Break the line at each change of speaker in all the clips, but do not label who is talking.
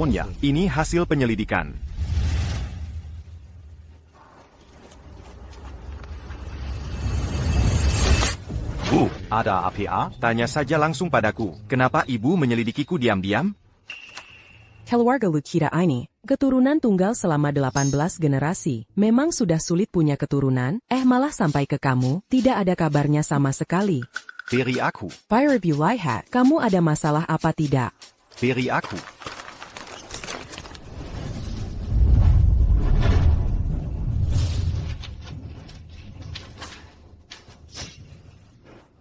teleponnya. Ini hasil penyelidikan. Bu, ada apa? Tanya saja langsung padaku. Kenapa ibu menyelidikiku diam-diam?
Keluarga Lukita ini, keturunan tunggal selama 18 generasi. Memang sudah sulit punya keturunan, malah sampai ke kamu, tidak ada kabarnya sama sekali.
Beri aku.
Fire Review Lihat, kamu ada masalah apa tidak?
Beri aku.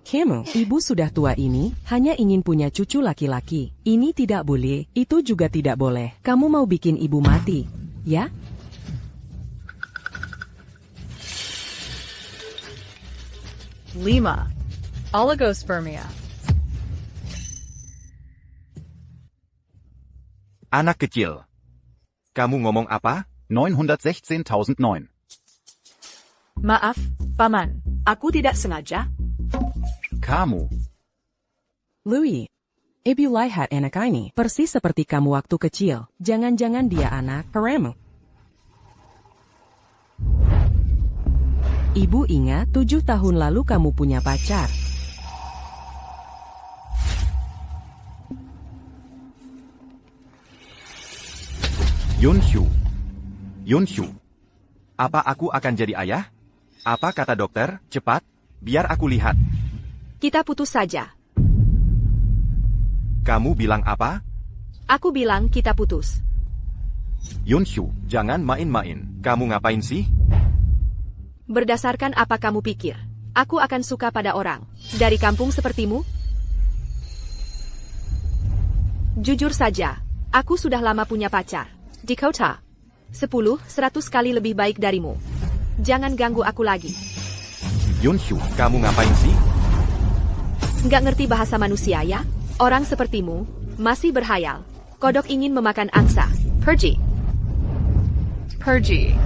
Kamu, ibu sudah tua ini, hanya ingin punya cucu laki-laki. Ini tidak boleh, itu juga tidak boleh. Kamu mau bikin ibu mati, ya?
Lima. Oligospermia.
Anak kecil. Kamu ngomong apa?
916.009.
Maaf, Paman. Aku tidak sengaja.
Kamu.
Louis, ibu lihat anak ini, persis seperti kamu waktu kecil. Jangan-jangan dia anak keramu. Ibu ingat 7 tahun lalu kamu punya pacar.
Yunshu. Yunshu. Apa aku akan jadi ayah? Apa kata dokter? Cepat, biar aku lihat.
Kita putus saja.
Kamu bilang apa?
Aku bilang kita putus.
Yunshu, jangan main-main. Kamu ngapain sih?
Berdasarkan apa kamu pikir? Aku akan suka pada orang dari kampung sepertimu? Jujur saja, aku sudah lama punya pacar. Dakota. 10-100 kali lebih baik darimu. Jangan ganggu aku lagi.
Yunshu, kamu ngapain sih?
Nggak ngerti bahasa manusia ya? Orang sepertimu masih berhayal. Kodok ingin memakan angsa. Pergi.
Pergi.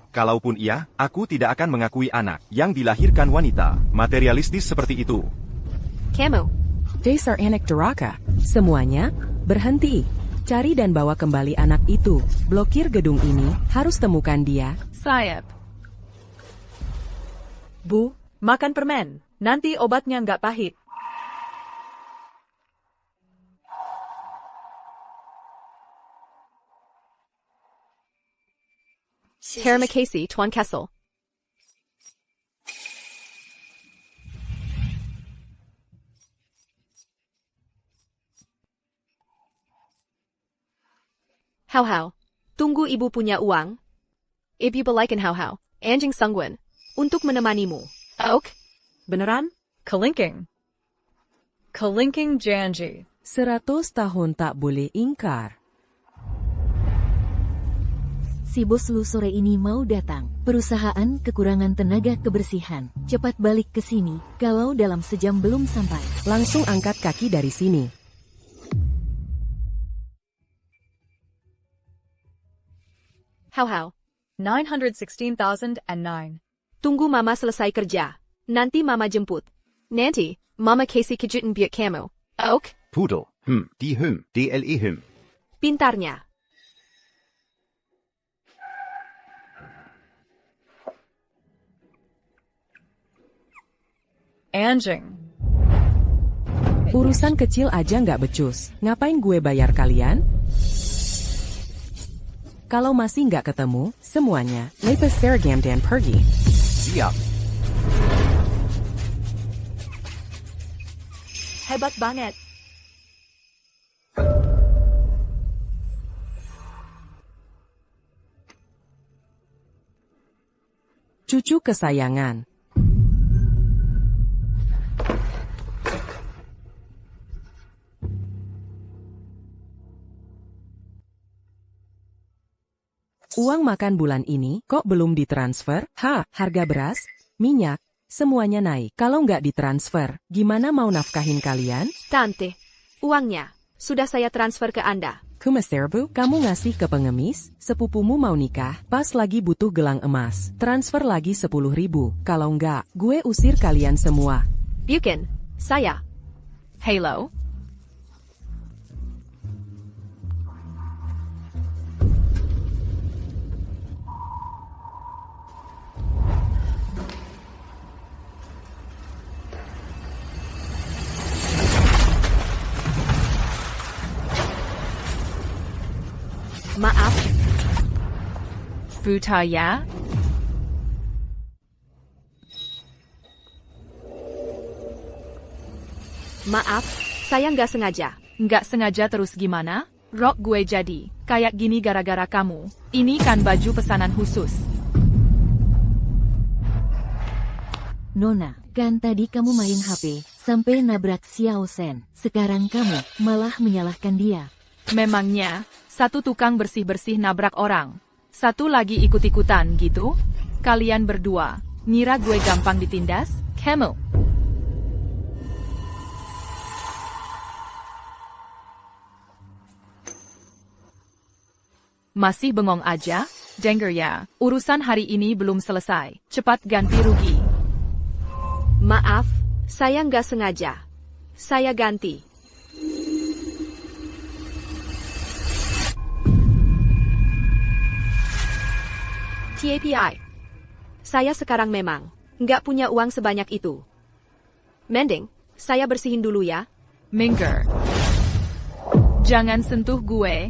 Kalaupun iya, aku tidak akan mengakui anak yang dilahirkan wanita. Materialistis seperti itu.
Kamu.
Dasar anak durhaka. Semuanya, berhenti. Cari dan bawa kembali anak itu. Blokir gedung ini, harus temukan dia.
Sayap. Bu, makan permen. Nanti obatnya nggak pahit.
Terima kasih, Tuan Kessel. How. Tunggu ibu punya uang. Ibu belikan how. Anjing sanguin. Untuk menemanimu. Ok?
Beneran? Kelinking. Kelinking janji.
100 tahun tak boleh ingkar.
Si bos lu sore ini mau datang. Perusahaan kekurangan tenaga kebersihan. Cepat balik ke sini, kalau dalam sejam belum sampai.
Langsung angkat kaki dari sini.
How.
916,009.
Tunggu mama selesai kerja. Nanti mama jemput. Nanti, mama kasih kejutan buat kamu. Ok?
Pudel. Die Hüm. DLE Hüm.
Pintarnya.
Anjing.
Urusan kecil aja nggak becus. Ngapain gue bayar kalian? Kalau masih nggak ketemu, semuanya, lepas seragam dan pergi.
Siap.
Hebat banget.
Cucu kesayangan. Uang makan bulan ini kok belum ditransfer? Harga beras, minyak, semuanya naik. Kalau nggak ditransfer, gimana mau nafkahin kalian?
Tante, uangnya sudah saya transfer ke Anda.
Kumaserbu, kamu ngasih ke pengemis, sepupumu mau nikah, pas lagi butuh gelang emas. Transfer lagi 10.000, kalau enggak, gue usir kalian semua.
Bukan, saya.
Halo?
Maaf,
Butaya?
maaf, saya nggak sengaja.
Nggak sengaja terus gimana? Rok gue jadi kayak gini gara-gara kamu. Ini kan baju pesanan khusus.
Nona, kan tadi kamu main HP, sampai nabrak Xiao Shen. Sekarang kamu malah menyalahkan dia.
Memangnya, satu tukang bersih-bersih nabrak orang. Satu lagi ikut-ikutan gitu? Kalian berdua, ngira gue gampang ditindas? Kamu. Masih bengong aja? Denger ya, urusan hari ini belum selesai. Cepat ganti rugi.
Maaf, saya nggak sengaja. Saya ganti. TAPI. Saya sekarang memang nggak punya uang sebanyak itu. Mending, saya bersihin dulu ya.
Minggir. Jangan sentuh gue.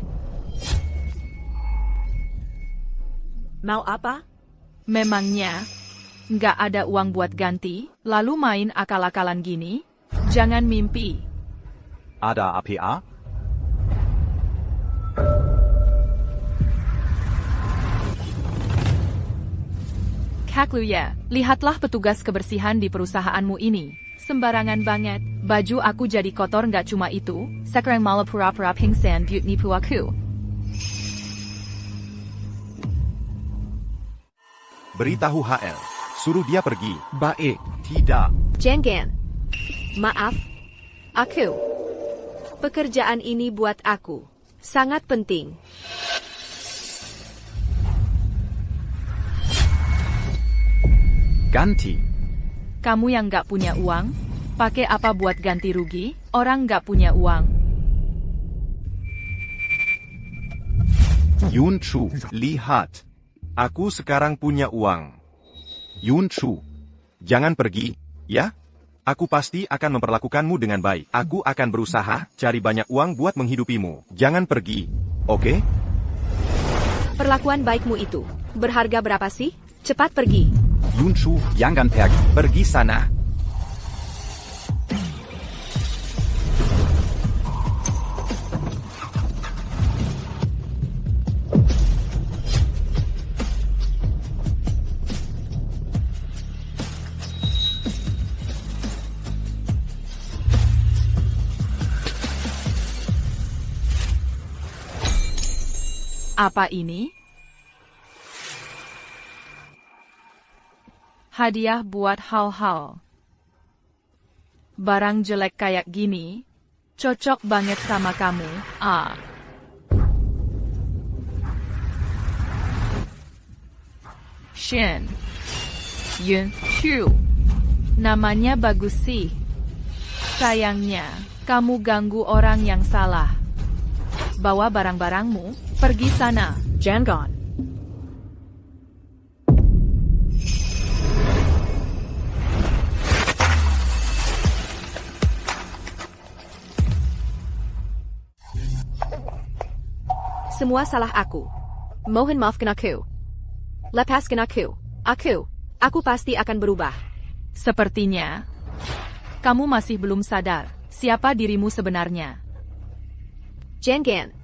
Mau apa?
Memangnya, nggak ada uang buat ganti, lalu main akal-akalan gini? Jangan mimpi.
Ada APA?
Kaklu ya, lihatlah petugas kebersihan di perusahaanmu ini. Sembarangan banget, baju aku jadi kotor nggak cuma itu, sekarang malah pura-pura pingsan buat nipu aku.
Beritahu HL. Suruh dia pergi.
Baik. Tidak.
Jangan. Maaf. Aku. Pekerjaan ini buat aku sangat penting.
Ganti.
Kamu yang nggak punya uang, pakai apa buat ganti rugi? Orang nggak punya uang.
Yunchu, lihat. Aku sekarang punya uang. Yunchu, jangan pergi, ya? Aku pasti akan memperlakukanmu dengan baik. Aku akan berusaha cari banyak uang buat menghidupimu. Jangan pergi, oke?
Perlakuan baikmu itu berharga berapa sih? Cepat pergi.
Yunchu, jangan pergi.
Pergi sana.
Apa ini? Hadiah buat hal-hal. Barang jelek kayak gini, cocok banget sama kamu. Shin. Yun Shu. Namanya bagus sih. Sayangnya, kamu ganggu orang yang salah. Bawa barang-barangmu, pergi sana.
Jangan. Semua salah aku. Mohon maafkan aku. Lepaskan aku. Aku pasti akan berubah.
Sepertinya, kamu masih belum sadar siapa dirimu sebenarnya.
Jangan.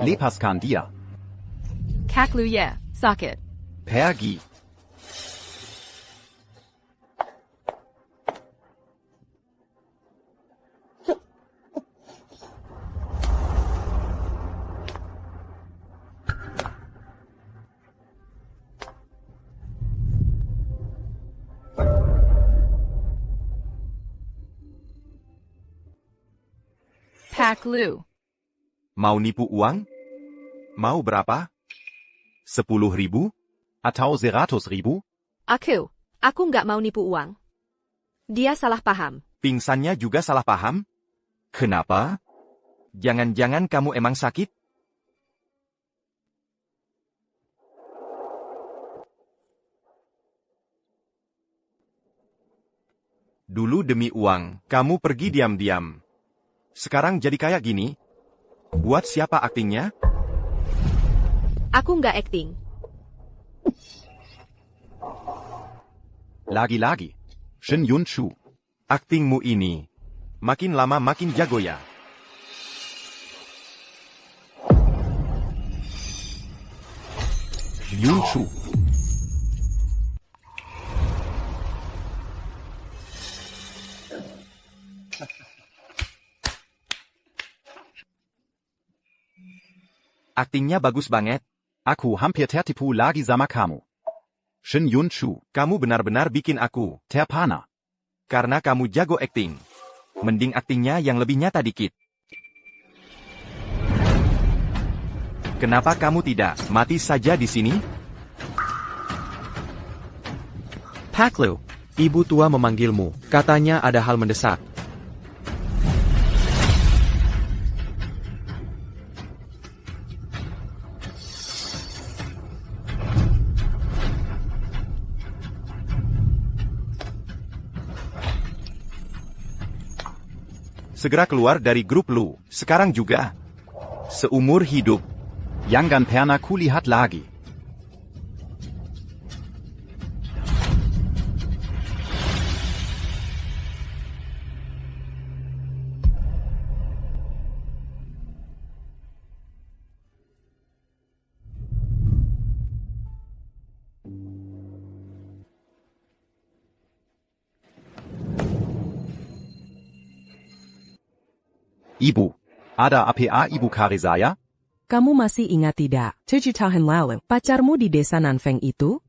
Lepaskan dia.
Kaklu ya, sakit.
Pergi.
Kak Lu.
Mau nipu uang? Mau berapa? 10.000?
Atau 100.000?
Aku nggak mau nipu uang. Dia salah paham.
Pingsannya juga salah paham? Kenapa? Jangan-jangan kamu emang sakit? Dulu demi uang, kamu pergi diam-diam. Sekarang jadi kayak gini? Buat siapa aktingnya?
Aku nggak acting.
Lagi-lagi. Shin Yunshu.
Aktingmu ini makin lama makin jago ya.
Yunshu.
Aktingnya bagus banget.
Aku hampir tertipu lagi sama kamu. Shin Yunshu.
Kamu benar-benar bikin aku
Terpana.
karena kamu jago akting. Mending aktingnya yang lebih nyata dikit. Kenapa kamu tidak mati saja di sini?
Paklu, ibu tua memanggilmu. Katanya ada hal mendesak.
Segera keluar dari grup Lu, sekarang juga. Seumur hidup.
Jangan pernah kulihat lagi. Ibu. Ada apa Ibu Karisaya?
Kamu masih ingat tidak, 7 tahun lalu, pacarmu di desa Nanfeng itu?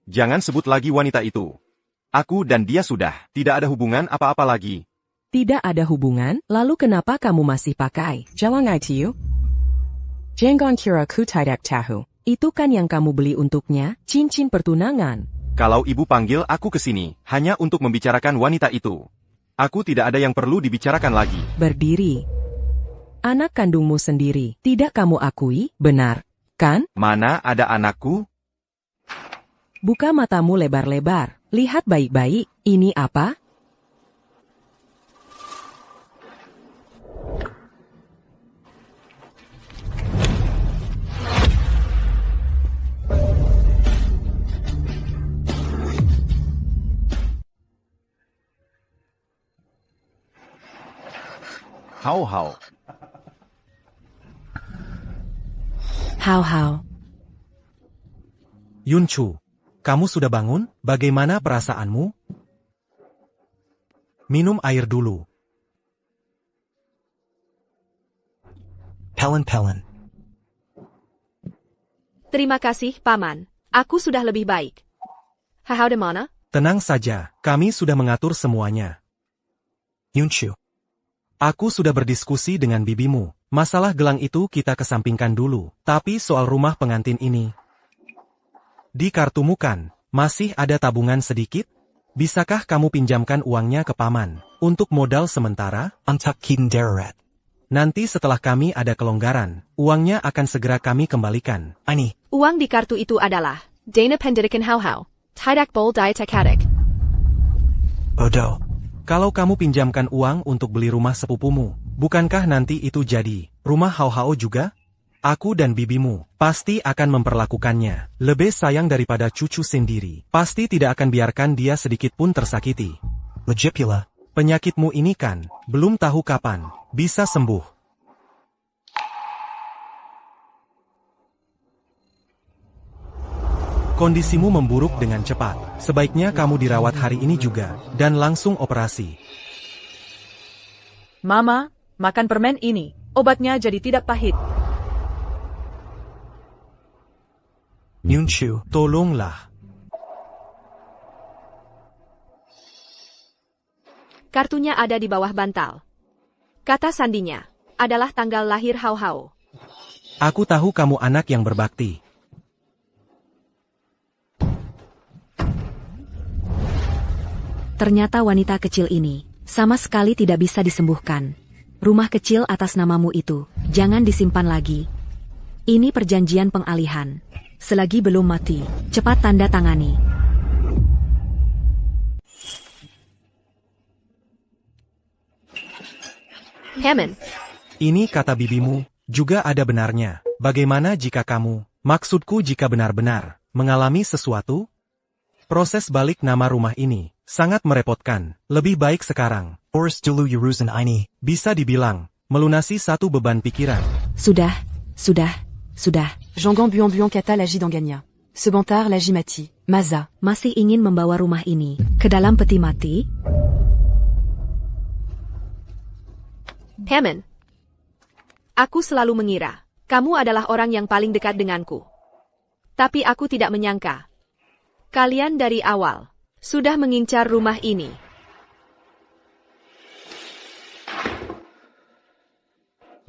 Jangan sebut lagi wanita itu. Aku dan dia sudah tidak ada hubungan apa-apa lagi.
Tidak ada hubungan, lalu kenapa kamu masih pakai? Jalangai Tiu? Jenggon kira ku tidak tahu. Itu kan yang kamu beli untuknya, cincin pertunangan.
Kalau ibu panggil aku ke sini, hanya untuk membicarakan wanita itu. Aku tidak ada yang perlu dibicarakan lagi.
Berdiri. Anak kandungmu sendiri, tidak kamu akui, benar, kan?
Mana ada anakku?
Buka matamu lebar-lebar, lihat baik-baik, ini apa?
Hau.
Hau.
Yunchu, kamu sudah bangun? Bagaimana perasaanmu? Minum air dulu. Pelen.
Terima kasih, Paman. Aku sudah lebih baik. Hahau de mana?
Tenang saja, kami sudah mengatur semuanya. Yunchu, aku sudah berdiskusi dengan bibimu. Masalah gelang itu kita kesampingkan dulu. Tapi soal rumah pengantin ini. Di kartumu kan, masih ada tabungan sedikit? Bisakah kamu pinjamkan uangnya ke Paman? Untuk modal sementara? Untuk kinderret. Nanti setelah kami ada kelonggaran, uangnya akan segera kami kembalikan. Ani.
Uang di kartu itu adalah Dana Pendidikan Hau. Tidak bol diatekadik.
Bodoh. Kalau kamu pinjamkan uang untuk beli rumah sepupumu, bukankah nanti itu jadi rumah Hau juga? Aku dan bibimu pasti akan memperlakukannya lebih sayang daripada cucu sendiri. Pasti tidak akan biarkan dia sedikit pun tersakiti. Legipula, penyakitmu ini kan belum tahu kapan bisa sembuh. Kondisimu memburuk dengan cepat. Sebaiknya kamu dirawat hari ini juga, dan langsung operasi.
Mama, makan permen ini. Obatnya jadi tidak pahit.
Yunchu, tolonglah.
Kartunya ada di bawah bantal. Kata sandinya. adalah tanggal lahir Hao Hao.
Aku tahu kamu anak yang berbakti.
Ternyata wanita kecil ini sama sekali tidak bisa disembuhkan. Rumah kecil atas namamu itu jangan disimpan lagi. Ini perjanjian pengalihan. Selagi belum mati, cepat tanda tangani. Hammond,
Ini kata bibimu, juga ada benarnya. Bagaimana jika kamu, maksudku jika benar-benar, mengalami sesuatu? Proses balik nama rumah ini, sangat merepotkan. Lebih baik sekarang. Ors dulu urusan ini. Bisa dibilang, melunasi satu beban pikiran.
sudah.
Jangan buang-buang kata lagi danganya. Sebentar lagi mati. Maza.
Masih ingin membawa rumah ini ke dalam peti mati? Hammond, aku selalu mengira kamu adalah orang yang paling dekat denganku. Tapi aku tidak menyangka kalian dari awal sudah mengincar rumah ini.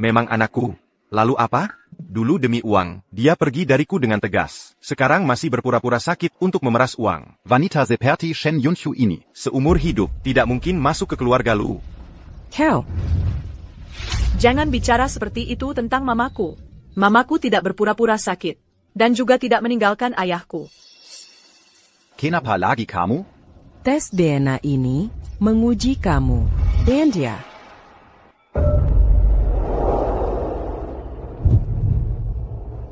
Memang anakku. Lalu apa? Dulu demi uang, dia pergi dariku dengan tegas. Sekarang masih berpura-pura sakit untuk memeras uang.
Vanita seperti Shen Yunshu ini.
Seumur hidup, tidak mungkin masuk ke keluarga Lu.
Kau.
Jangan bicara seperti itu tentang mamaku. Mamaku tidak berpura-pura sakit. Dan juga tidak meninggalkan ayahku.
Kenapa lagi kamu?
Tes DNA ini menguji kamu. Dan dia.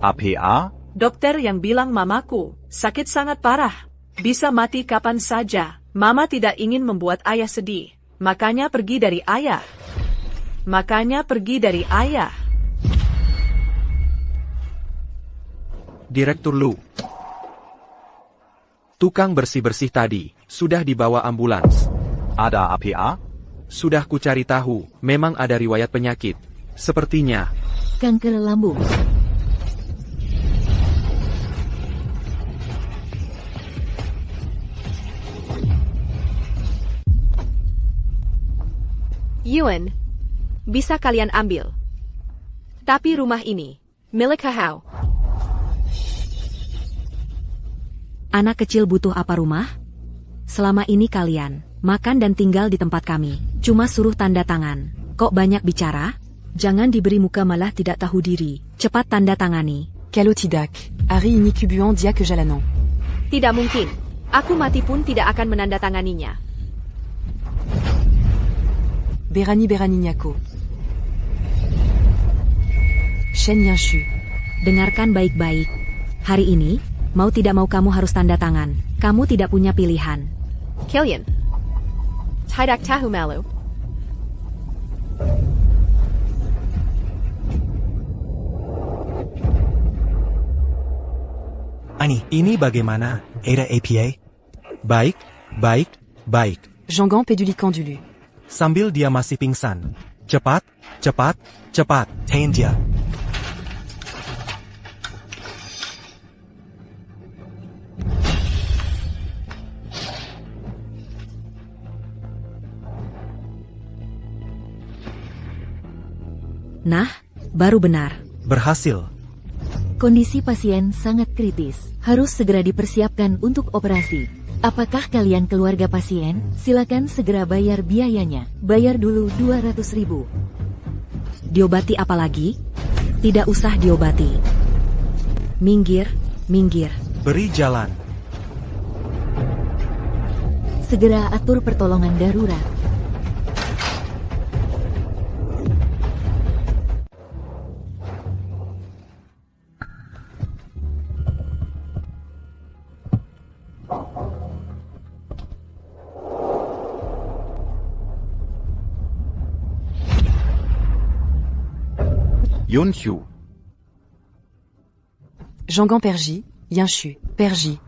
APA?
Dokter yang bilang mamaku sakit sangat parah. Bisa mati kapan saja. Mama tidak ingin membuat ayah sedih. Makanya pergi dari ayah.
Direktur Lu. Tukang bersih-bersih tadi, sudah dibawa ambulans.
Ada APA?
Sudah kucari tahu, memang ada riwayat penyakit. Sepertinya,
Kanker lambung.
Yuan, bisa kalian ambil. Tapi rumah ini milik Hao. Anak kecil butuh apa rumah? Selama ini kalian makan dan tinggal di tempat kami. Cuma suruh tanda tangan. Kok banyak bicara? Jangan diberi muka malah tidak tahu diri. Cepat tanda tangani.
Kalotidak. Ari inikubuan dia ke jalanon.
Tidak mungkin. Aku mati pun tidak akan menandatanganinya.
Berani Nyako. Shen Yanshu.
Dengarkan baik-baik. Hari ini, mau tidak mau kamu harus tanda tangan. Kamu tidak punya pilihan. Killian. Tidak tahu malu.
Ini bagaimana? Ada APA? Baik.
Jangan pedulikan dulu.
Sambil dia masih pingsan. Cepat. Tahan dia.
Nah, baru benar.
Berhasil.
Kondisi pasien sangat kritis. Harus segera dipersiapkan untuk operasi. Apakah kalian keluarga pasien? Silakan segera bayar biayanya. Bayar dulu 200.000.
Diobati apa lagi? Tidak usah diobati. Minggir.
Beri jalan.
Segera atur pertolongan darurat.
Yunshu.
Jangan Perji. Yanshu. Perji.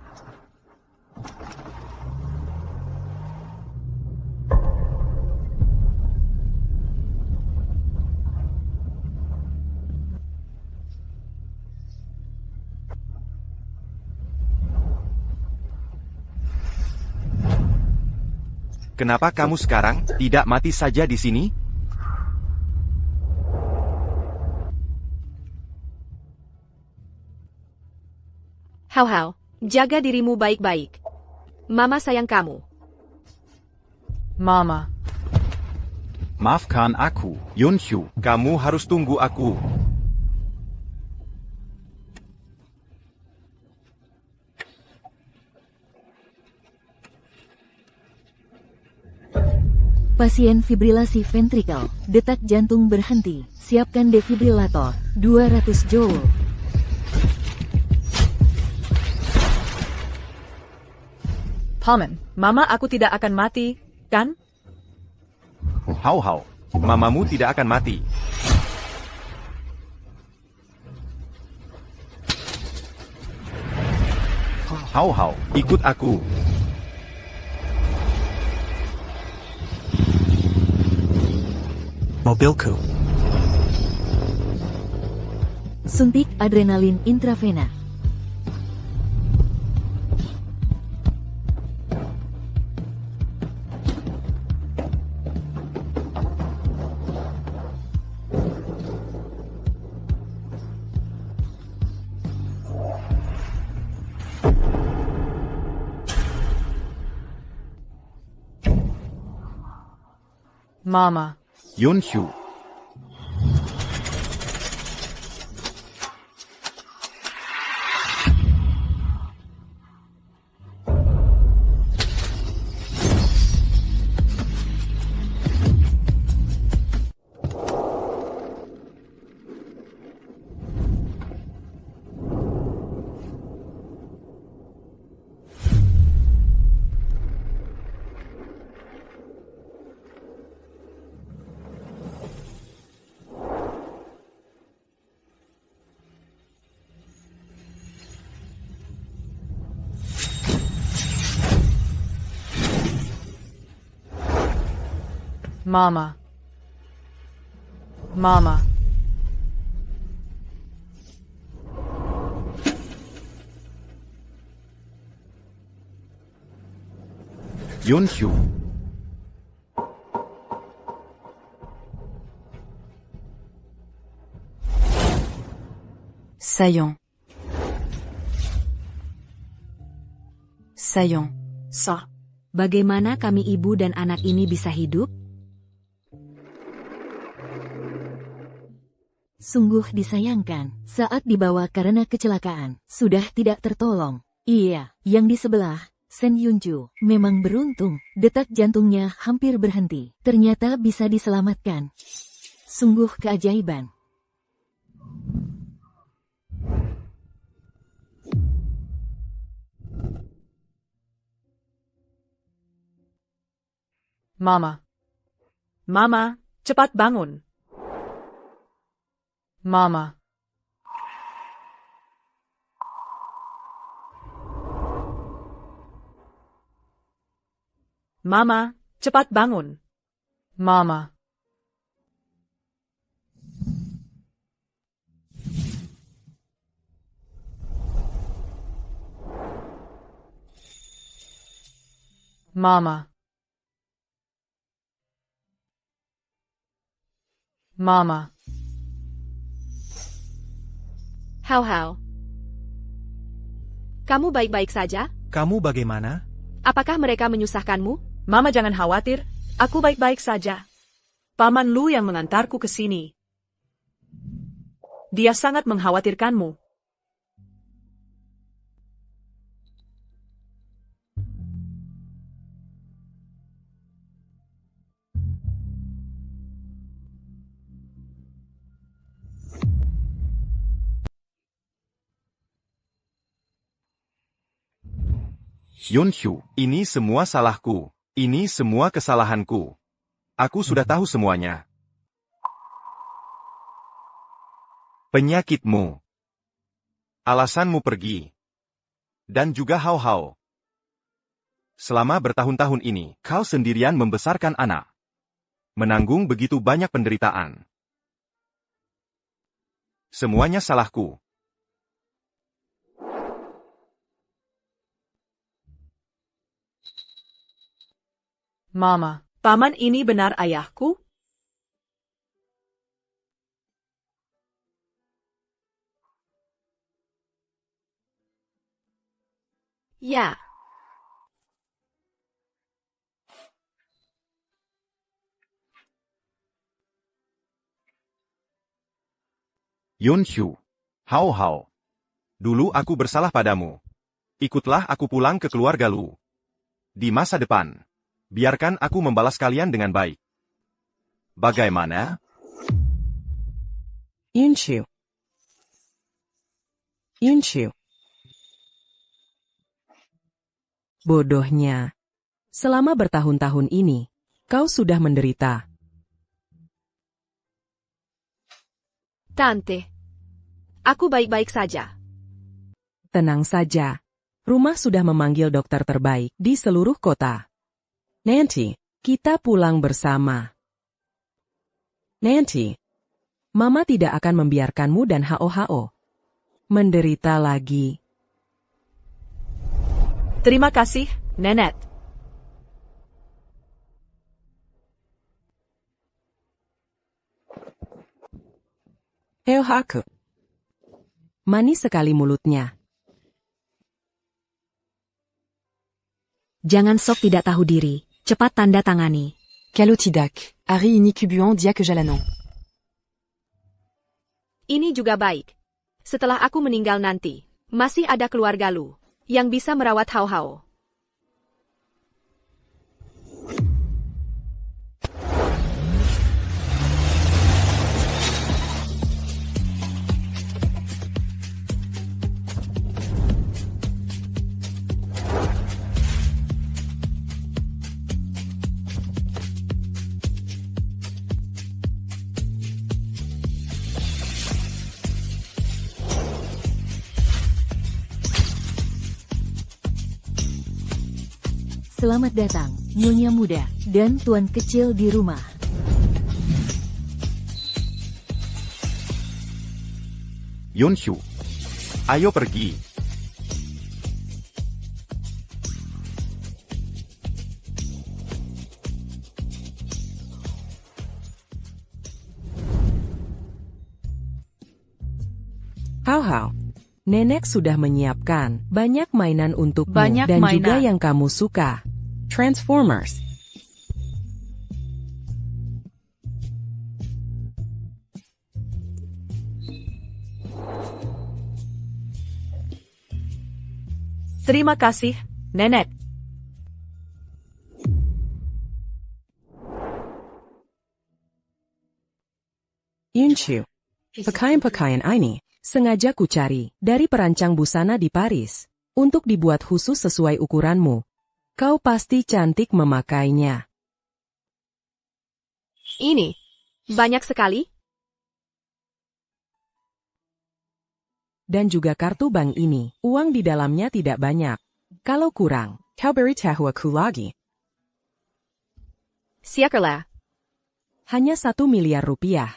Kenapa kamu sekarang tidak mati saja di sini?
Hao, jaga dirimu baik-baik. Mama sayang kamu.
Mama.
Maafkan aku, Yunshu.
Kamu harus tunggu aku.
Pasien fibrilasi ventrikel, detak jantung berhenti, siapkan defibrilator, 200 joule.
Paman, Mama aku tidak akan mati, kan?
Hao, mamamu tidak akan mati. Hao, ikut aku.
Mobilku.
Suntik adrenalin intravena.
Mama.
Yunshu.
Mama. Mama.
Yunshu.
Sayon.
Sa.
Bagaimana kami ibu dan anak ini bisa hidup?
Sungguh disayangkan, saat dibawa karena kecelakaan, sudah tidak tertolong. Iya, yang di sebelah, Sen Yunju, memang beruntung, detak jantungnya hampir berhenti. Ternyata bisa diselamatkan. Sungguh keajaiban.
Mama. Mama, cepat bangun. Mama. Mama, cepat bangun. Mama. Mama. Mama.
Hao. Kamu baik-baik saja?
Kamu bagaimana?
Apakah mereka menyusahkanmu?
Mama jangan khawatir, aku baik-baik saja. Paman Lu yang mengantarku ke sini. Dia sangat mengkhawatirkanmu.
Yunshu, ini semua salahku. Ini semua kesalahanku. Aku sudah tahu semuanya. Penyakitmu. Alasanmu pergi. Dan juga Hao. Selama bertahun-tahun ini, kau sendirian membesarkan anak. Menanggung begitu banyak penderitaan. Semuanya salahku.
Mama, paman ini benar ayahku?
Ya.
Yunshu. Hao Hao. Dulu aku bersalah padamu. Ikutlah aku pulang ke keluarga Lu. Di masa depan, biarkan aku membalas kalian dengan baik. Bagaimana?
Yunshu. Yunshu. Bodohnya. Selama bertahun-tahun ini, kau sudah menderita.
Tante. Aku baik-baik saja.
Tenang saja. Rumah sudah memanggil dokter terbaik di seluruh kota. Nanti, kita pulang bersama. Nanti, Mama tidak akan membiarkanmu dan Hao menderita lagi.
Terima kasih, Nenek.
Haku. Manis sekali mulutnya.
Jangan sok tidak tahu diri. Cepat tanda tangani.
Calotidac, Ari inicubuant diaque jalanon.
Ini juga baik. Setelah aku meninggal nanti, masih ada keluarga Lu yang bisa merawat Hao.
Selamat datang, Nyonya Muda dan Tuan Kecil di rumah.
Yunshu. Ayo pergi.
Hao. Nenek sudah menyiapkan banyak mainan untukmu
Banyak
dan
mainan.
juga yang kamu suka. Transformers.
Terima kasih, Nenek.
Yunshu. Pakaian-pakaian ini sengaja kucari dari perancang busana di Paris untuk dibuat khusus sesuai ukuranmu. Kau pasti cantik memakainya.
Ini banyak sekali.
Dan juga kartu bank ini, uang di dalamnya tidak banyak. Kalau kurang, kau beritahu aku lagi.
Siakerlah.
Hanya 1 miliar rupiah.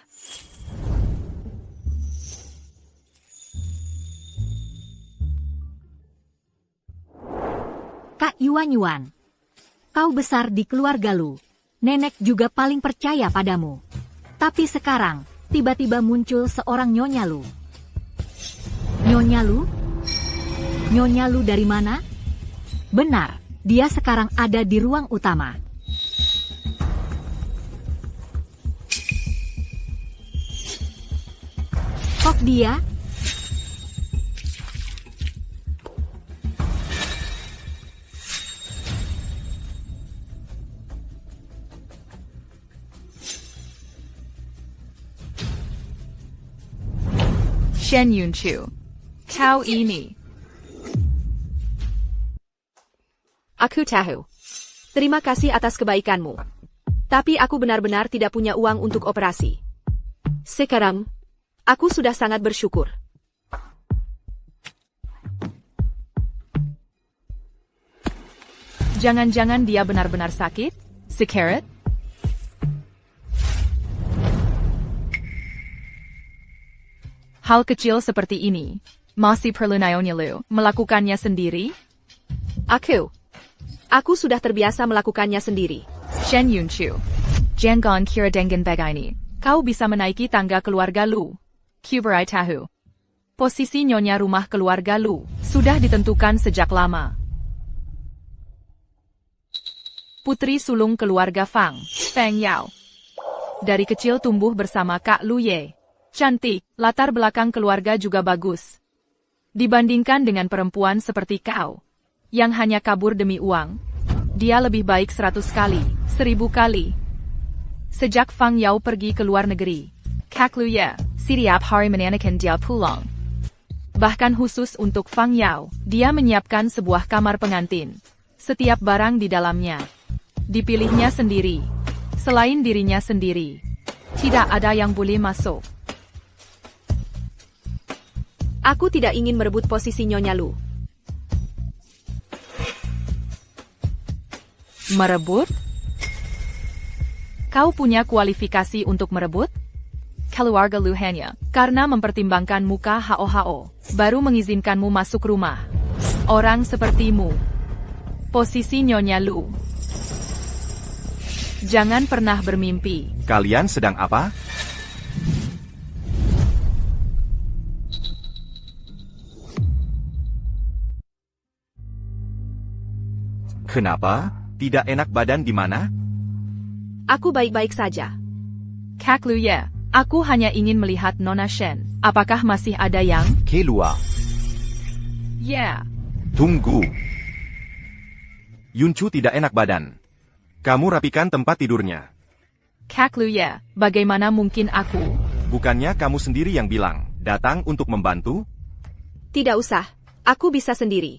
Kak Yuan, kau besar di keluarga Lu. Nenek juga paling percaya padamu. Tapi sekarang, tiba-tiba muncul seorang Nyonya Lu. Nyonya Lu? Nyonya Lu dari mana? Benar, dia sekarang ada di ruang utama. Kok dia?
Shen Yunshu. Kau ini.
Aku tahu. Terima kasih atas kebaikanmu. Tapi aku benar-benar tidak punya uang untuk operasi. Sekarang, aku sudah sangat bersyukur.
Jangan-jangan dia benar-benar sakit? Sekarat? Hal kecil seperti ini, masih perlu Nyonya Lu melakukannya sendiri?
Aku sudah terbiasa melakukannya sendiri.
Shen Yunshu. Jangan kira dengan begini. Kau bisa menaiki tangga keluarga Lu. Kuberai tahu. Posisi Nyonya rumah keluarga Lu sudah ditentukan sejak lama. putri sulung keluarga Fang, Feng Yao. Dari kecil tumbuh bersama Kak Lu Ye. Cantik, latar belakang keluarga juga bagus. Dibandingkan dengan perempuan seperti kau, yang hanya kabur demi uang, dia lebih baik 100 kali, 1000 kali. Sejak Fang Yao pergi ke luar negeri, Kak Lu Ye setiap hari menanyakan dia pulang. Bahkan khusus untuk Fang Yao, dia menyiapkan sebuah kamar pengantin. Setiap barang di dalamnya dipilihnya sendiri. Selain dirinya sendiri, tidak ada yang boleh masuk.
Aku tidak ingin merebut posisi Nyonya Lu.
Merebut? Kau punya kualifikasi untuk merebut? Keluarga Lu hanya karena mempertimbangkan muka HOHO, baru mengizinkanmu masuk rumah. Orang sepertimu. Posisi Nyonya Lu. Jangan pernah bermimpi.
Kalian sedang apa? Kenapa? Tidak enak badan di mana?
Aku baik-baik saja.
Kak Lu Ye, aku hanya ingin melihat Nona Shen. Apakah masih ada yang?
Keluar.
Ya.
Tunggu. Yunchu tidak enak badan. Kamu rapikan tempat tidurnya.
Kak Lu Ye, bagaimana mungkin aku?
Bukannya kamu sendiri yang bilang, datang untuk membantu?
Tidak usah, aku bisa sendiri.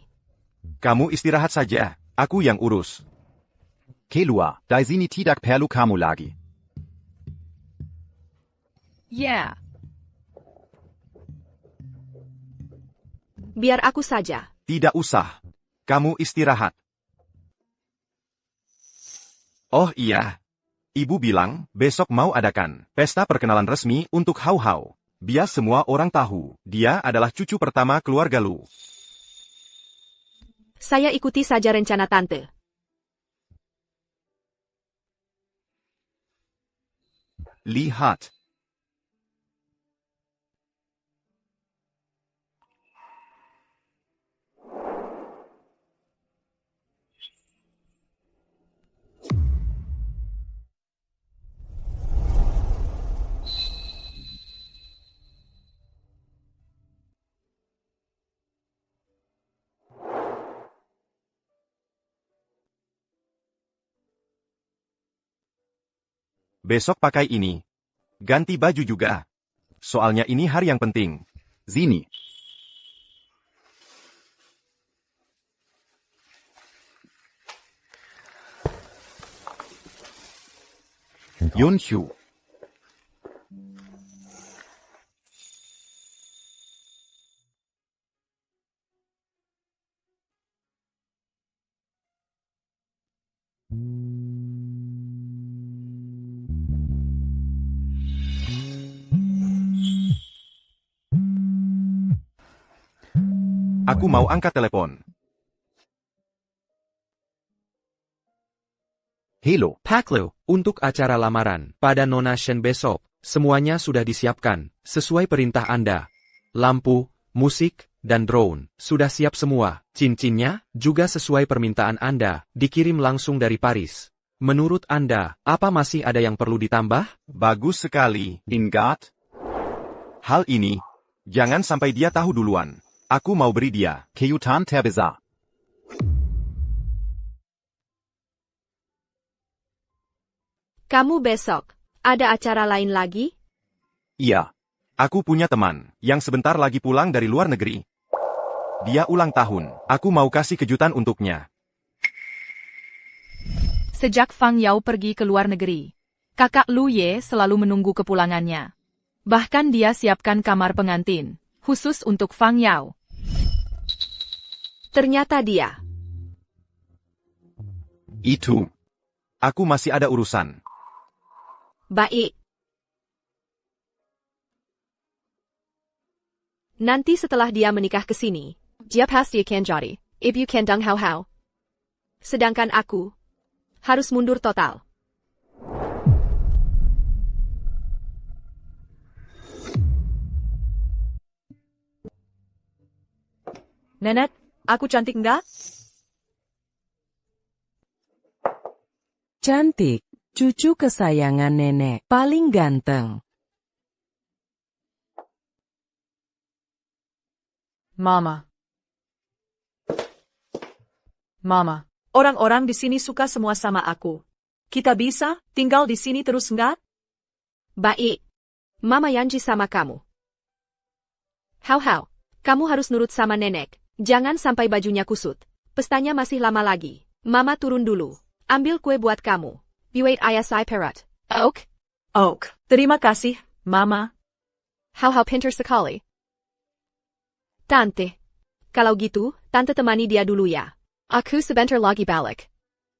Kamu istirahat saja, aku yang urus.
Keluar, di sini tidak perlu kamu lagi.
Ya.
Biar aku saja.
Tidak usah. Kamu istirahat. Oh iya. Ibu bilang, besok mau adakan pesta perkenalan resmi untuk Hao Hao. Biar semua orang tahu, dia adalah cucu pertama keluarga Lu.
Saya ikuti saja rencana tante.
Lihat. Besok pakai ini. Ganti baju juga. Soalnya ini hari yang penting.
Sini.
Yunchu. Aku mau angkat telepon.
Hello, Pak Lu, untuk acara lamaran pada Nona Shen besok, semuanya sudah disiapkan, sesuai perintah Anda. Lampu, musik, dan drone, sudah siap semua. Cincinnya, juga sesuai permintaan Anda, dikirim langsung dari Paris. Menurut Anda, apa masih ada yang perlu ditambah?
Bagus sekali.
Ingat.
Hal ini, jangan sampai dia tahu duluan. Aku mau beri dia
Kejutan terbesar.
Kamu besok, ada acara lain lagi?
Iya. Aku punya teman, yang sebentar lagi pulang dari luar negeri. Dia ulang tahun, aku mau kasih kejutan untuknya.
Sejak Fang Yao pergi ke luar negeri, kakak Lu Ye selalu menunggu kepulangannya. Bahkan dia siapkan kamar pengantin, khusus untuk Fang Yao.
Ternyata dia.
Itu. Aku masih ada urusan.
Baik. Nanti setelah dia menikah ke sini, dia pasti akan jadi ibu kandung Hao Hao. Sedangkan aku harus mundur total.
Nenek, aku cantik enggak?
Cantik, cucu kesayangan nenek, paling ganteng.
Mama. Mama, orang-orang di sini suka semua sama aku. Kita bisa tinggal di sini terus nggak?
Baik. Mama janji sama kamu. Hau, kamu harus nurut sama nenek. Jangan sampai bajunya kusut. Pestanya masih lama lagi. Mama turun dulu. Ambil kue buat kamu. Wait ayah saya perat. Oak?
Oak, terima kasih, Mama.
Hau pinter sekali. Tante. Kalau gitu, Tante temani dia dulu ya. Aku sebentar lagi balik.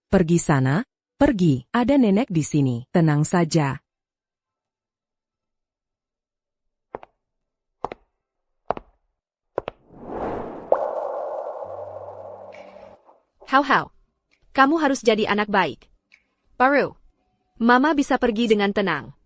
Pergi sana, pergi. Ada nenek di sini. Tenang saja.
Hau, kamu harus jadi anak baik. Baru, Mama bisa pergi dengan tenang.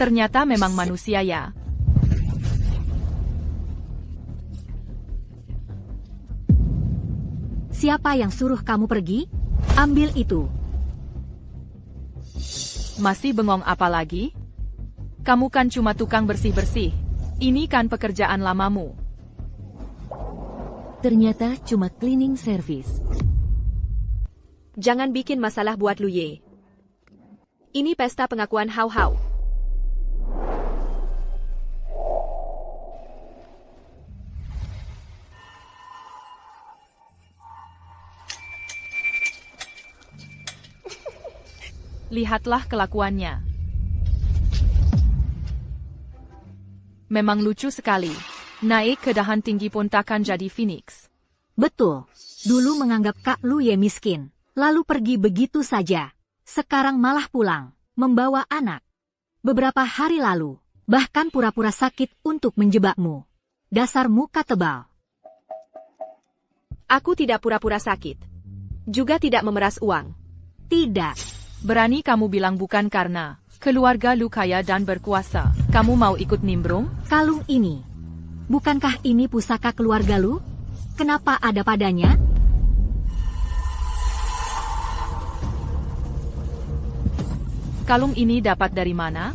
Ternyata memang manusia ya.
Siapa yang suruh kamu pergi? Ambil itu.
Masih bengong apa lagi? Kamu kan cuma tukang bersih-bersih. Ini kan pekerjaan lamamu.
Ternyata cuma cleaning service.
Jangan bikin masalah buat Luye. Ini pesta pengakuan Hau.
Lihatlah kelakuannya. Memang lucu sekali. Naik ke dahan tinggi pun takkan jadi Phoenix.
Betul. Dulu menganggap Kak Luye miskin. Lalu pergi begitu saja. Sekarang malah pulang. Membawa anak. Beberapa hari lalu. Bahkan pura-pura sakit untuk menjebakmu. Dasar muka tebal.
Aku tidak pura-pura sakit. Juga tidak memeras uang.
Tidak.
Berani kamu bilang bukan karena keluarga lu kaya dan berkuasa. Kamu mau ikut nimbrung?
Kalung ini. Bukankah ini pusaka keluarga lu? Kenapa ada padanya?
Kalung ini dapat dari mana?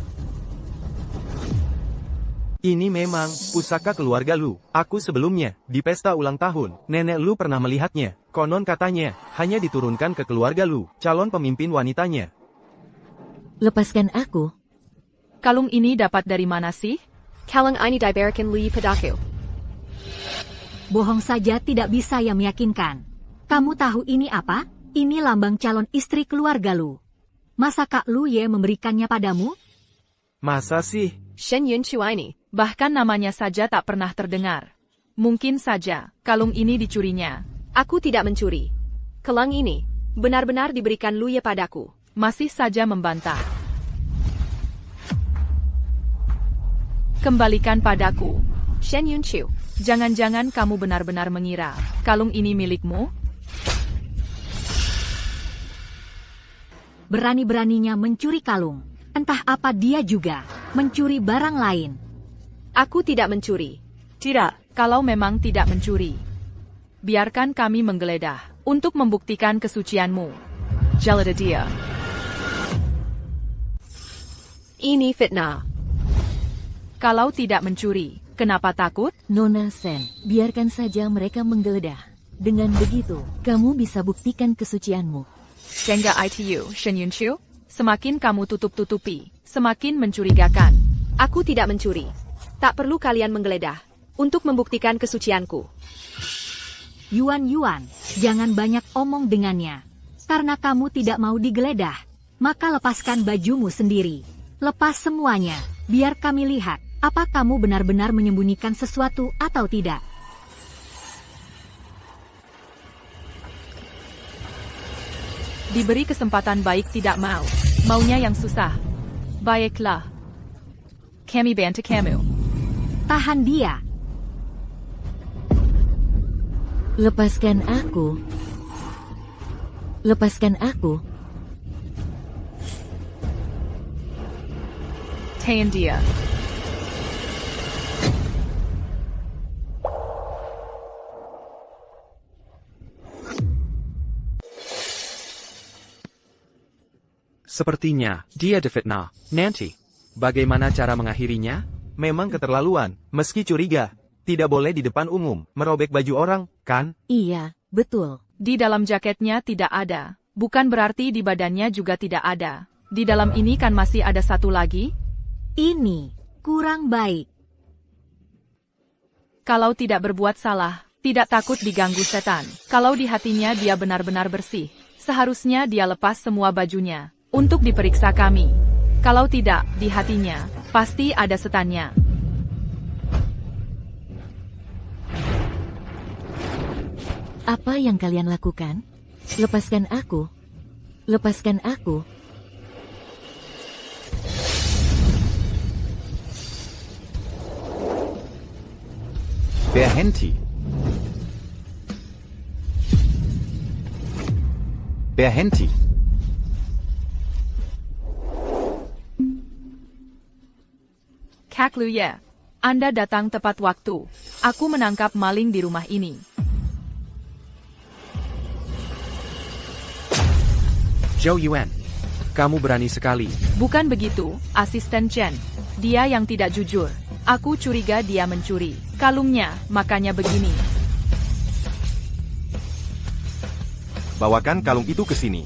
Ini memang pusaka keluarga lu. Aku sebelumnya, di pesta ulang tahun, nenek lu pernah melihatnya. Konon katanya, hanya diturunkan ke keluarga lu, calon pemimpin wanitanya.
Lepaskan aku.
Kalung ini dapat dari mana sih?
Kalung ini diberikan Luye padaku.
Bohong saja tidak bisa yang meyakinkan. Kamu tahu ini apa? Ini lambang calon istri keluarga lu. Masa Kak Luye memberikannya padamu?
Masa sih?
Shen Yunqiu ini. Bahkan namanya saja tak pernah terdengar. Mungkin saja, kalung ini dicurinya.
Aku tidak mencuri. Kalung ini, benar-benar diberikan Luye padaku.
Masih saja membantah. Kembalikan padaku.
Shen Yunqiu.
Jangan-jangan kamu benar-benar mengira, kalung ini milikmu?
Berani-beraninya mencuri kalung. Entah apa dia juga, mencuri barang lain.
Aku tidak mencuri.
Tidak.
Kalau memang tidak mencuri, biarkan kami menggeledah untuk membuktikan kesucianmu. Jalada dia.
Ini fitnah.
Kalau tidak mencuri, kenapa takut?
Nona Sen, biarkan saja mereka menggeledah. Dengan begitu, kamu bisa buktikan kesucianmu.
Jenga ITU, Shen Yunqiu. Semakin kamu tutup-tutupi, semakin mencurigakan.
Aku tidak mencuri. Tak perlu kalian menggeledah untuk membuktikan kesucianku.
Yuan, jangan banyak omong dengannya. Karena kamu tidak mau digeledah, maka lepaskan bajumu sendiri. Lepas semuanya, biar kami lihat. Apa kamu benar-benar menyembunyikan sesuatu atau tidak?
Diberi kesempatan baik tidak mau. Maunya yang susah. Baiklah. Kami bantu kamu.
Tahan dia.
Lepaskan aku. Lepaskan aku.
Tahan dia.
Sepertinya, dia difitnah. Nanti, bagaimana cara mengakhirinya?
Memang keterlaluan, meski curiga. Tidak boleh di depan umum, merobek baju orang, kan?
Iya, betul.
Di dalam jaketnya tidak ada. Bukan berarti di badannya juga tidak ada. Di dalam ini kan masih ada satu lagi?
Ini kurang baik.
Kalau tidak berbuat salah, tidak takut diganggu setan. Kalau di hatinya dia benar-benar bersih, seharusnya dia lepas semua bajunya untuk diperiksa kami. Kalau tidak, di hatinya pasti ada setannya.
Apa yang kalian lakukan? Lepaskan aku. Lepaskan aku.
Berhenti. Berhenti.
Kak Luye, Anda datang tepat waktu. Aku menangkap maling di rumah ini.
Zhou Yuan, kamu berani sekali.
Bukan begitu, asisten Chen. Dia yang tidak jujur. Aku curiga dia mencuri kalungnya, makanya begini.
Bawakan kalung itu ke sini.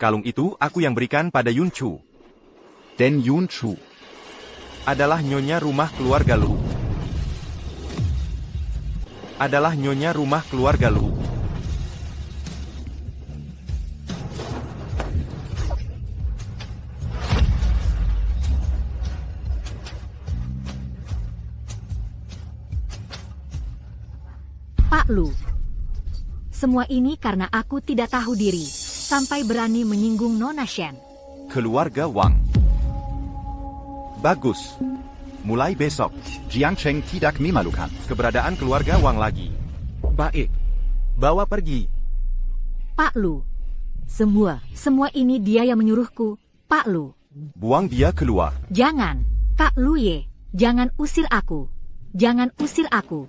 Kalung itu aku yang berikan pada Yun Chu.
Den Yun Chu
Adalah nyonya rumah keluarga Lu. Adalah nyonya rumah keluarga Lu.
Pak Lu. Semua ini karena aku tidak tahu diri, sampai berani menyinggung Nona Shen.
Keluarga Wang. Bagus. Mulai besok,
Jiang Cheng tidak memalukan.
keberadaan keluarga Wang lagi.
Baik.
Bawa pergi.
Pak Lu. Semua ini dia yang menyuruhku. Pak Lu.
Buang dia keluar.
Jangan. Kak Luye. Jangan usir aku. Jangan usir aku.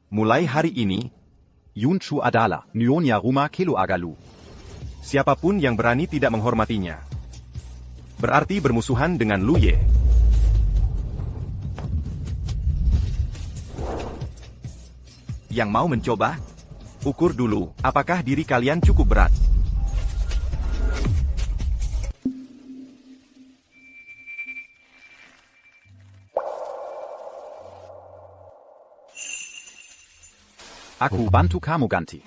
Mulai hari ini,
Yun Chu adalah nyonya rumah keluarga Lu.
siapapun yang berani tidak menghormatinya, berarti bermusuhan dengan Lu Ye. Yang mau mencoba? Ukur dulu, apakah diri kalian cukup berat.
Aku bantu kamu ganti.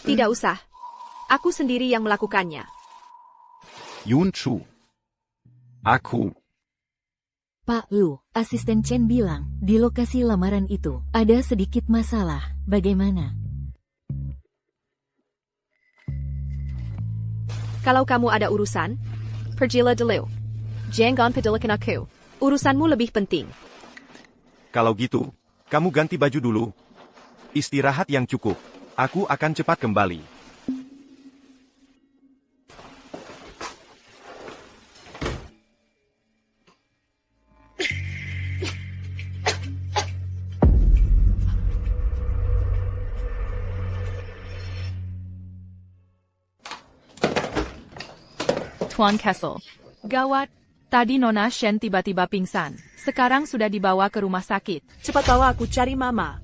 Tidak usah. Aku sendiri yang melakukannya.
Yun Chu. Aku.
Pak Lu, asisten Chen bilang, di lokasi lamaran itu, ada sedikit masalah. Bagaimana?
Kalau kamu ada urusan, pergilah dulu. Jangan pedulikan aku. Urusanmu lebih penting.
Kalau gitu, kamu ganti baju dulu. Istirahat yang cukup. Aku akan cepat kembali.
Tuan Kessel. Gawat, Tadi Nona Shen tiba-tiba pingsan. Sekarang sudah dibawa ke rumah sakit.
Cepat bawa aku cari Mama.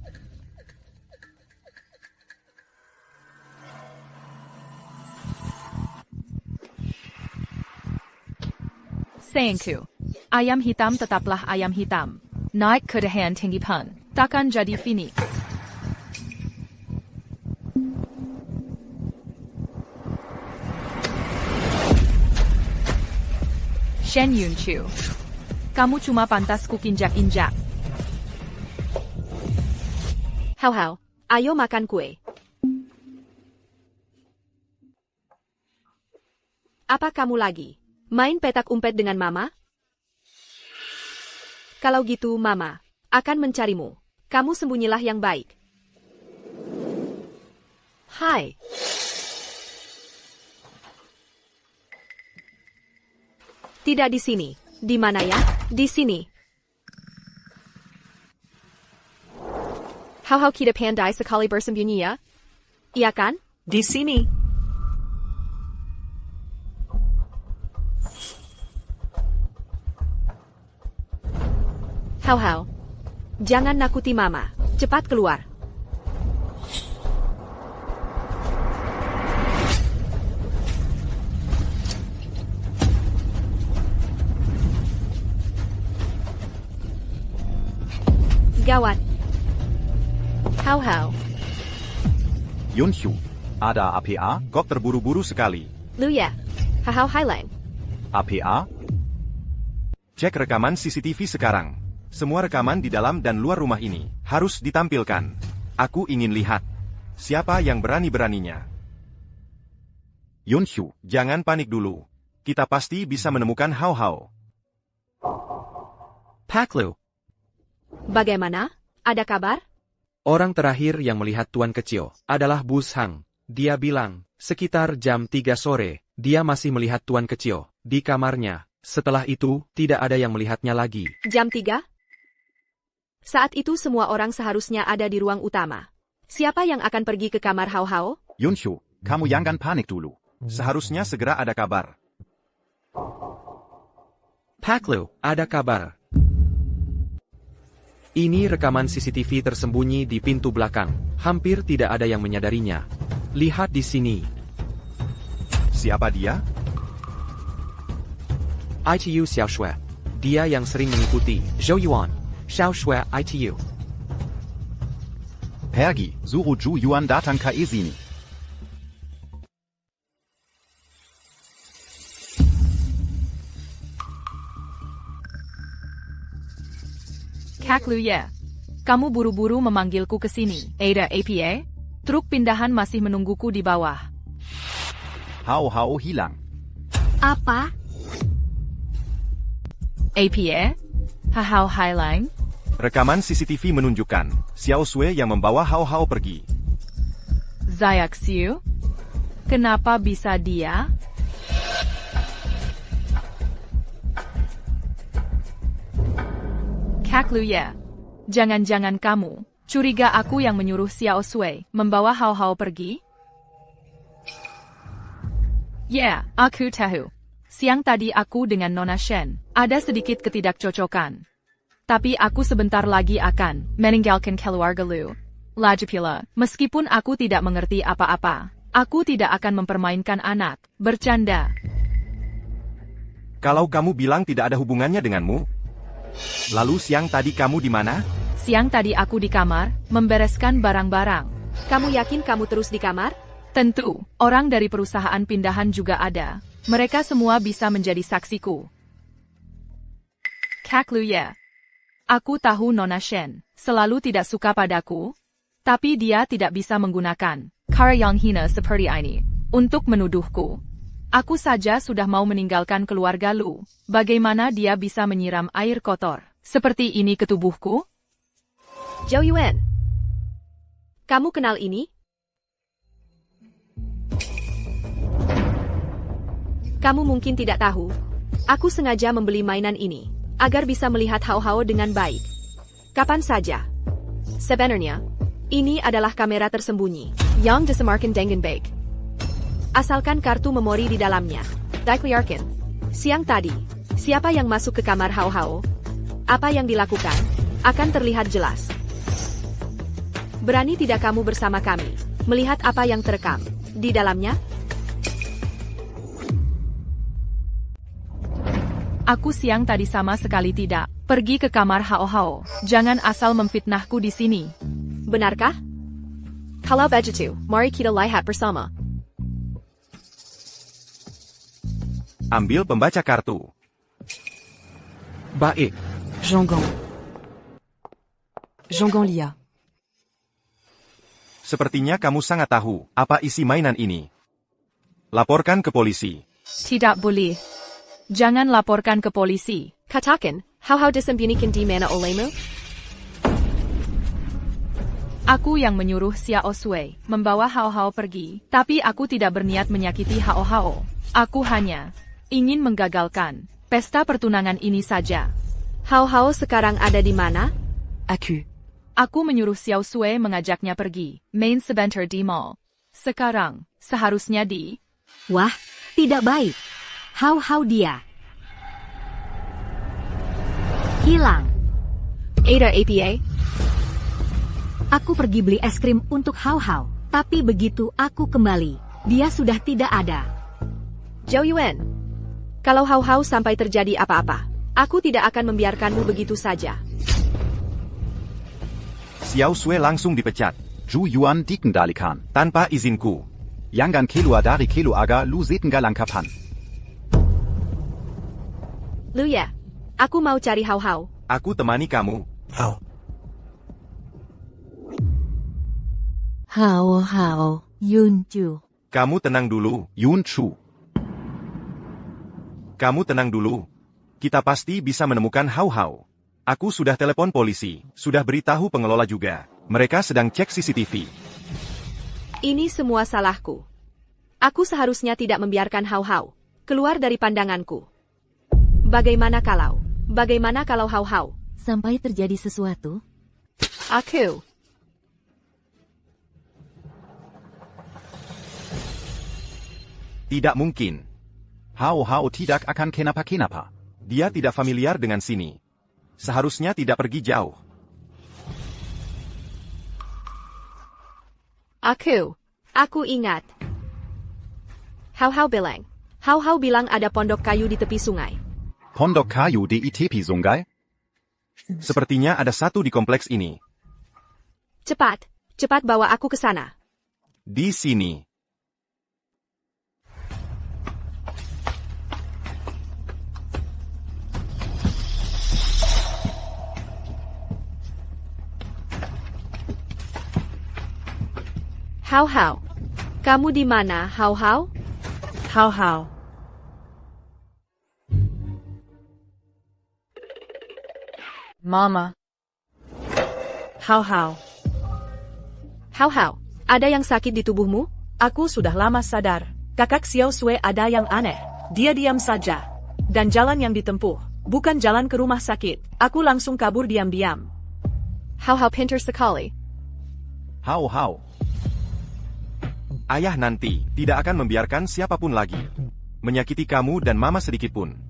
Sayangku, ayam hitam tetaplah ayam hitam. Naik ke dahan tinggi pun, takkan jadi Phoenix. Shen Yunchu, kamu cuma pantas kukinjak-injak.
Hau-hau, ayo makan kue. Apa kamu lagi? Main petak umpet dengan Mama? Kalau gitu Mama akan mencarimu. Kamu sembunyilah yang baik. Hai. Tidak di sini. Di mana ya? Di sini. Hau-hau kita pandai sekali bersembunyi ya? Iya kan?
Di sini.
Hau-hau. Jangan nakuti Mama. Cepat keluar. Gawat. Hau-hau.
Yunchu. Ada APA?
Kok terburu-buru sekali?
Luya. Hau-hau Highline.
APA?
Cek rekaman CCTV sekarang. Semua rekaman di dalam dan luar rumah ini harus ditampilkan. Aku ingin lihat siapa yang berani-beraninya. Yunchu, jangan panik dulu. Kita pasti bisa menemukan Hau-hau.
Paklu,
Bagaimana? Ada kabar?
orang terakhir yang melihat Tuan Kecil adalah Bus Hang. Dia bilang, sekitar jam 3 sore, dia masih melihat Tuan Kecil di kamarnya. Setelah itu, tidak ada yang melihatnya lagi.
Jam 3? Saat itu semua orang seharusnya ada di ruang utama. Siapa yang akan pergi ke kamar Hau-hau?
Yunchu, kamu jangan panik dulu.
Seharusnya segera ada kabar.
Paklu, ada kabar. Ini rekaman CCTV tersembunyi di pintu belakang. Hampir tidak ada yang menyadarinya. Lihat di sini.
Siapa dia?
ITU Xiao Shui. Dia yang sering mengikuti Zhou Yuan. Xiao Shui ITU.
Pergi, Suruju Yuan datang ke sini.
Kak Luya, kamu buru-buru memanggilku ke sini. Ada APA? Truk pindahan masih menungguku di bawah.
Hau-hau hilang.
Apa?
APA? Hau-hau Highline?
Rekaman CCTV menunjukkan Xiao Shui yang membawa Hau-hau pergi.
Zayak Xiu? Kenapa bisa dia? Kak Luya, jangan-jangan kamu curiga aku yang menyuruh Xiao Shui membawa Hau-hau pergi? Ya, aku tahu. Siang tadi aku dengan Nona Shen ada sedikit ketidakcocokan. Tapi aku sebentar lagi akan meninggalkan keluarga Lu. Lagi pula, meskipun aku tidak mengerti apa-apa, aku tidak akan mempermainkan anak. Bercanda.
Kalau kamu bilang tidak ada hubungannya denganmu, lalu siang tadi kamu di mana?
Siang tadi aku di kamar, membereskan barang-barang.
Kamu yakin kamu terus di kamar?
Tentu, orang dari perusahaan pindahan juga ada. Mereka semua bisa menjadi saksiku. Kak Luya, aku tahu Nona Shen selalu tidak suka padaku, tapi dia tidak bisa menggunakan cara yang hina seperti ini untuk menuduhku. Aku saja sudah mau meninggalkan keluarga Lu. Bagaimana dia bisa menyiram air kotor seperti ini ke tubuhku?
Zhou Yuan, kamu kenal ini? Kamu mungkin tidak tahu. Aku sengaja membeli mainan ini agar bisa melihat Hau-hau dengan baik. Kapan saja. Sebenarnya, ini adalah kamera tersembunyi yang disemarkan dengan baik. Asalkan kartu memori di dalamnya. Dikeliarkan. Siang tadi, Siapa yang masuk ke kamar Hao Hao? Apa yang dilakukan? Akan terlihat jelas. Berani tidak kamu bersama kami? Melihat apa yang terekam di dalamnya?
Aku siang tadi sama sekali tidak pergi ke kamar Hao Hao. Jangan asal memfitnahku di sini.
Benarkah? Kalau begitu, mari kita lihat bersama.
Ambil pembaca kartu.
Baik.
Jangan. Jangan Lia.
Sepertinya kamu sangat tahu apa isi mainan ini. Laporkan ke polisi.
Tidak boleh. Jangan laporkan ke polisi.
Katakan, Hao Hao disembunyikan di mana olehmu?
Aku yang menyuruh Xiao Sui membawa Hao Hao pergi, tapi aku tidak berniat menyakiti Hao Hao. Aku hanya ingin menggagalkan pesta pertunangan ini saja.
Hao Hao sekarang ada di mana?
Aku.
Aku menyuruh Xiao Sui mengajaknya pergi, main sebentar di mall. Sekarang, seharusnya di...
Wah, tidak baik. Hao Hao dia hilang.
Ada APA?
Aku pergi beli es krim untuk Hao Hao, tapi begitu aku kembali, dia sudah tidak ada.
Zhou Yuan, kalau Hao Hao sampai terjadi apa-apa, aku tidak akan membiarkanmu begitu saja.
Xiao Sui langsung dipecat.
Zhu Yuan dikendalikan.
Tanpa izinku.
Yangan keluar dari keluarga Lu Zetenggalangkapan.
Luya, aku mau cari Hao Hao.
Aku temani kamu.
Hao.
Hao Hao, Yunchu.
Kamu tenang dulu,
Yun Chu.
Kamu tenang dulu. Kita pasti bisa menemukan Hao Hao. Aku sudah telepon polisi, sudah beritahu pengelola juga. Mereka sedang cek CCTV.
Ini semua salahku. Aku seharusnya tidak membiarkan Hao Hao keluar dari pandanganku. Bagaimana kalau Hao Hao
Sampai terjadi sesuatu?
Aku.
Tidak mungkin.
Hao Hao tidak akan kenapa-kenapa.
Dia tidak familiar dengan sini. Seharusnya tidak pergi jauh.
Aku ingat. Hao Hao bilang ada pondok kayu di tepi sungai.
Pondok kayu di tepi sungai?
Sepertinya ada satu di kompleks ini.
Cepat bawa aku ke sana.
Di sini.
Hao, kamu di mana, Hao?
Hao. Mama. Hao.
Hao, ada yang sakit di tubuhmu?
Aku sudah lama sadar. Kakak Xiao Sui ada yang aneh. Dia diam saja. Dan jalan yang ditempuh bukan jalan ke rumah sakit. Aku langsung kabur diam-diam.
Hao pintar sekali.
Hao.
Ayah nanti tidak akan membiarkan siapapun lagi menyakiti kamu dan mama sedikitpun.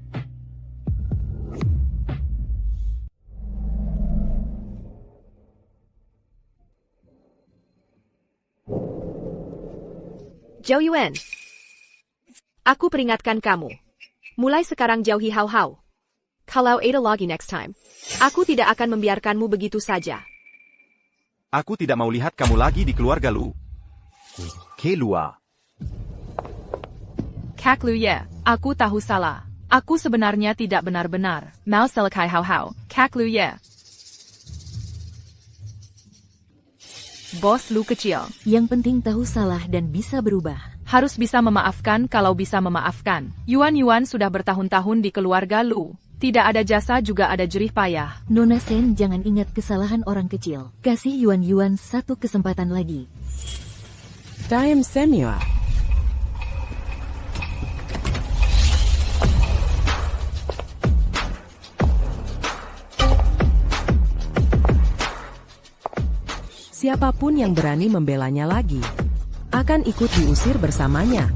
Zhou Yuan, aku peringatkan kamu. Mulai sekarang jauhi Hao. Kalau ada lagi next time, aku tidak akan membiarkanmu begitu saja.
Aku tidak mau lihat kamu lagi di keluarga Lu.
Keluar.
Kak Luye, aku tahu salah. Aku sebenarnya tidak benar-benar mau selekai Hao. Kak Luye. Bos Lu kecil.
Yang penting tahu salah dan bisa berubah.
Harus bisa memaafkan kalau bisa memaafkan. Yuan sudah bertahun-tahun di keluarga Lu. Tidak ada jasa juga ada jerih payah.
Nona Sen jangan ingat kesalahan orang kecil. Kasih Yuan satu kesempatan lagi.
Time Semua. Siapapun yang berani membelanya lagi, akan ikut diusir bersamanya.